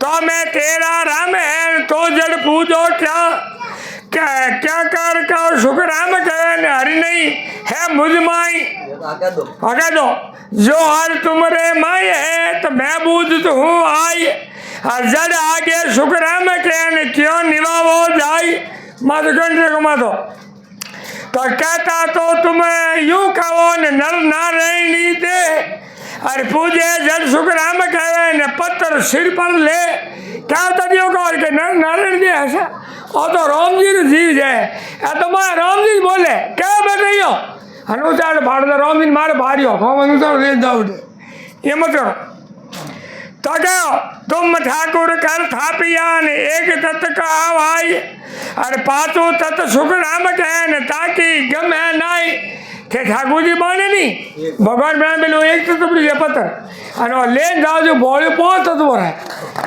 तो मैं तेरा राम है तो जड़ पूजो क्या कर का सुख राम कहे न हरि नहीं है मुझ माई आगे दो जो हर तुम्हारे माई है तो मैं बूझ हूँ आई और जड़ आगे सुख राम कहे न क्यों निभावो जाई माधो घंटे को माधो तो कहता तो तुम यूं कहो न नर नारायणी दे अरे पूजे जल सुख राम कहे न पत्थर सिर पर ले क्या तदियों का और के नर नारायण दे ऐसा और तो राम जी ने जीव जाए तो मैं राम जी बोले क्या बैठ रही हो अनुसार भाड़ राम दिन मारे भारी हो हम अनुसार ले जाओ ये मत करो। तो क्या तुम ठाकुर कर थापियान एक तत्व का भाई अरे पातो तत्व सुख राम कहन ताकि गम है नाई थे ठाकुर जी माने नहीं भगवान बना मिलो एक तत्व ये पत्थर अरे ले जाओ जो बोले 5 तत्व है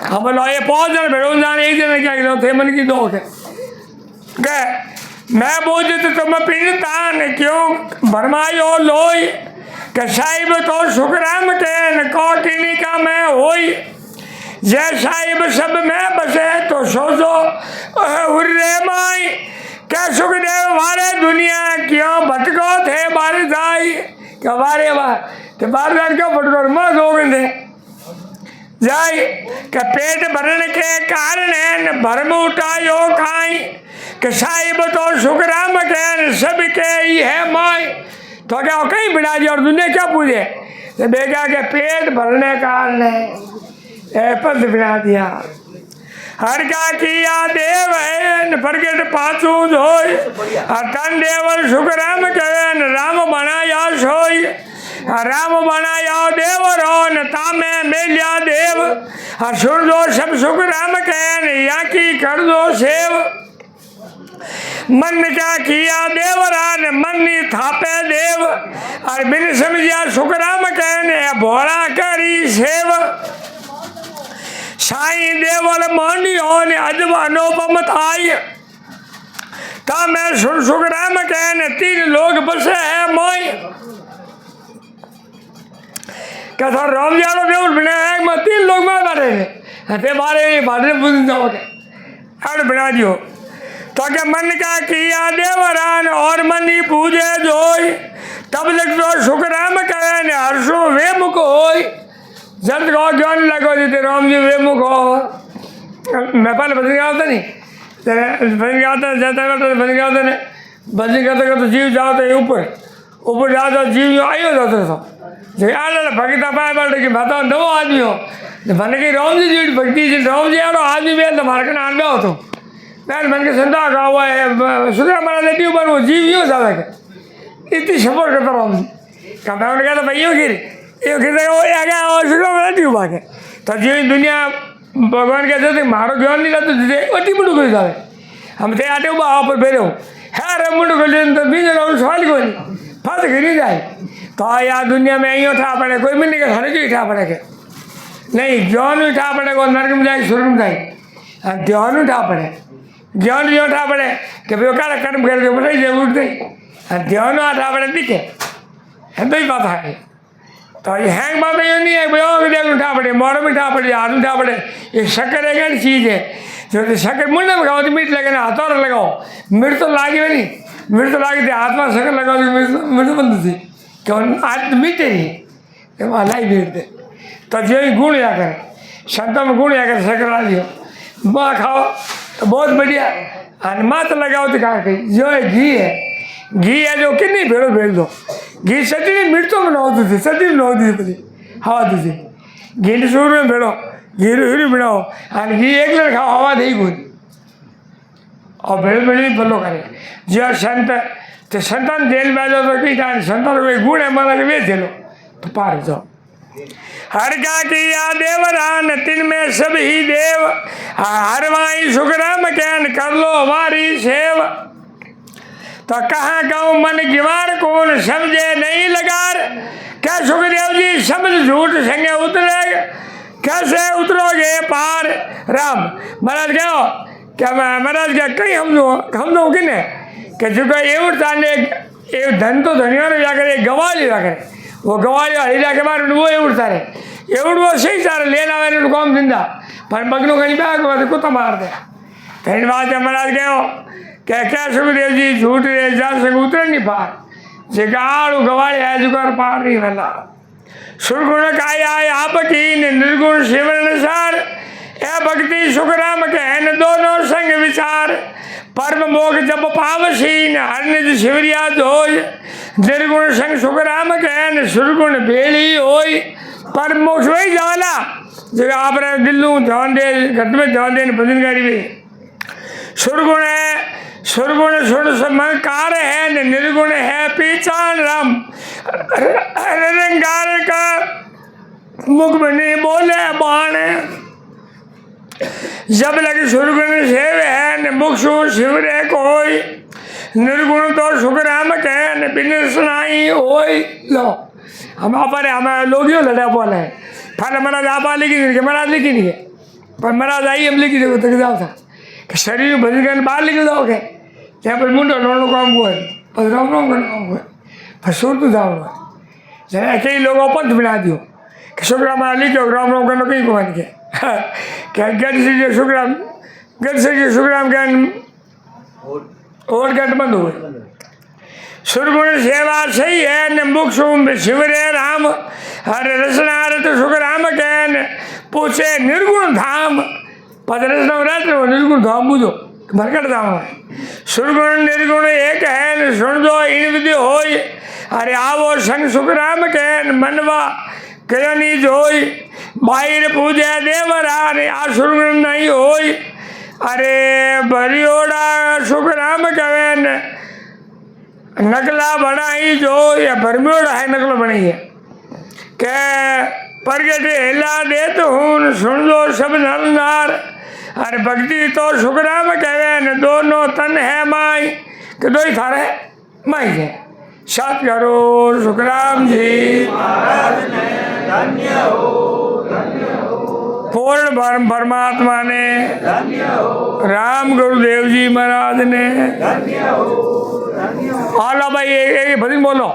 हम बोलो ये 5 जन भेड़ो जाने एक जन क्या करो थे मन की दो के मैं बोझ तो तुम पिंडतान क्यों भरमायो लोई के साहिब तो शुक्राम कहन कौटिनी का मैं होई जय साहिब सब में बसे तो सोचो हुर्रे माई क्या सुखदेव वारे दुनिया क्यों भटको थे बारे जाई क्या बारे तो बार बार क्यों भटको मत हो गए थे जाई के पेट भरने के कारण भरम उठायो खाई के साहिब तो शुक्राम कहन सबके ही है माई तो क्या कहीं बिना दी और दुनिया क्या पूछे तो बेगा के पेट भरने कारण पद बिना दिया हर का किया देव है प्रगट पाछू धोई तन देवल शुक्राम कहन राम बनाया सोई राम बनाया देव रोन तामे मेलिया देव सुर दो सब शुक्राम कहन या की कर दो सेव मन क्या किया देवरान मन्नी थापे देव और बिन समझिया शुक्राम कहने भोला करी सेव साई देवल मानी होने अजब अनुपम थाई ता मैं सुन शुक्राम कहने 3 लोग बसे है मोई क्या राम जानो देव बिना है मैं 3 लोग में बैठे थे बारे बुझ जाओगे अड़ बिना दियो तो क्या मन का किया देवरान और मनी पूजे जोई तब लग तो शुक्राम कहने हर्षो वे मुख होई जल्द कहो ज्ञान लगो जीते राम जी वे मुख हो मैं पहले बदल गया होता नहीं बदल गया होता जाता बदल गया होता नहीं बदल करते तो जीव जाओ तो ऊपर जाओ तो जीव आयो जाते तो जो आने भगता पाए बैठे कि बताओ 9 आदमी हो बने कि राम जी जी भक्ति जी राम जी आड़ो आदमी भी तो मार के नाम हो तो मैं मन के संता का हुआ है सुधरा हमारा लेटी ऊपर वो जीव यूँ ज्यादा के इतनी सपोर्ट करता राम जी का मैं उन्हें कहता भाई यो गिर वो आगे और सुधरा हमारा लेटी ऊपर के तो जीव दुनिया भगवान कहते थे मारो ज्ञान नहीं रहता तुझे अति मुंडू को जावे हम थे आटे ऊपर आप पर बेरे हो है मुंडू को ले तो बीज रहो सवाल को नहीं फंस गिरी जाए तो यार दुनिया में यही उठा पड़े कोई मिलने का खाने की उठा पड़े के नहीं ज्ञान उठा पड़ेगा नरक में जाए स्वर्ग में जाए ध्यान उठा पड़े ज्ञान जो उठा पड़े कि भाई क्या कर्म करके बताइए जब उठ गई ध्यान उठा पड़े दिखे है तो ही बात है तो ये हैंग बात ये नहीं है भाई उठा पड़े मोर में उठा पड़े हाथ उठा पड़े ये शक्कर एक चीज़ है जो शक्कर मुंडे में खाओ तो मीठ लगे ना हाथों लगाओ मिर्च तो लागे नहीं मिर्च तो लागे थे हाथ में शक्कर लगाओ तो मिर्च बंद थी क्यों आज तो मीठे नहीं वहाँ लाई भीड़ थे तो जो ही गुण या करे संतों में गुण या कर शक्कर ला दियो वहाँ खाओ तो बहुत बढ़िया और मात लगाओ तो कहा कही जो है घी है जो कितनी भेड़ो भेज दो घी सटी मिर्चों में नौ दी सटी में नौ दी पड़ी हवा दी घी शुरू में भेड़ो घी हिरी बनाओ और घी एक लड़ खाओ हवा दे गुण और भेड़ भेड़ी फलो करे जो संत तो संतान जेल में जाओ तो कहीं संतान को गुण है माना के वे झेलो तो पार जाओ हर का किया देवरान 3 में सब ही देव हर वाई सुखराम कहन कर लो हमारी सेव तो कहाँ गाँव मन गिवार कौन समझे नहीं लगार क्या सुखदेव जी समझ झूठ संगे उतरे कैसे उतरोगे पार राम महाराज क्या महाराज क्या कहीं हम दो किने कि जो एवड़ता एक धन तो धनिया ने जाकर एक गवाली जाकर वो गवाली हरी जाके मार वो एवड़ता रहे एवड़ वो सही सारे लेना आवे कौन जिंदा पर बगनों कहीं बैग कुत्ता मार दे कहीं बात है महाराज क्या सुखदेव जी झूठ रहे जा सके उतरे नहीं पार जे गाड़ू गवाली है जुगाड़ पार नहीं वाला सुरगुण काया आपकी निर्गुण शिवन सार ए भक्ति सुखराम कहन दोनों संग विचार परम मोग जब पावसीन हरनिज शिवरिया धोय निर्गुण संग सुखराम कहन सुरगुण बेली होय परम मोक्ष वही जावाला जो आप दिल्लू ध्यान दे घट में ध्यान दे भजन करी भी सुरगुण है सुरगुण सुन समकार है न निर्गुण है पहचान राम। निरंकार का मुख में नहीं बोले बाण, जब लगे सुरगुण सेव है न मुख सु शिवरे कोई, निर्गुण तो सुखराम कह न बिन सुनाई होई। लो हम अपने हमें लोगियों लड़ा बोले फल महाराज आप लिखी नहीं महाराज लिखी नहीं है, पर महाराज आई हम लिखी देखो तक जाओ था कि शरीर भजन करने बाहर निकल जाओगे ત્યાં પછી મુંડો લોણનું કામ હોય પછી રામ રામ કરવાનું કામ હોય પછી સુરતું જવાનું હોય। જ્યારે કઈ લોકો પંથ બના દો કે છોકરામાં લીધો રામ રામ કરવાનો કઈ કહેવાની કે ગઢ છોકરા ગઢ છોકરામ કે ઓવરગઢ બંધ હોય। सुरगुण सेवा सही है न मुख सुम शिवरे राम, हर रसना रत सुख राम कहन पूछे निर्गुण धाम। पद रसना रहते हो निर्गुण धाम बुझो भरकट धाम है। सुरगुण निर्गुण एक है न सुन दो इन विधि होय, अरे आवो संग सुख राम कहन मनवा कयनी जोई। बाहिर पूजे देवरा रे आ सुरगुण नहीं होय, अरे भरियोड़ा सुख राम कहन नकला बनाई जो या भरमियोड़ा है नकला बनी है के प्रगट हिला देत हूँ सुन लो सब नर नार। अरे भक्ति तो सुखराम कहे न दोनों तन है माई के दो ही थारे माई है। साथ करो सुखराम जी महाराज ने धन्य हो पूर्ण ब्रह्म परमात्मा ने धन्य हो राम गुरुदेव जी महाराज ने धन्य हो हाँ लो भाई ये भजन बोलो।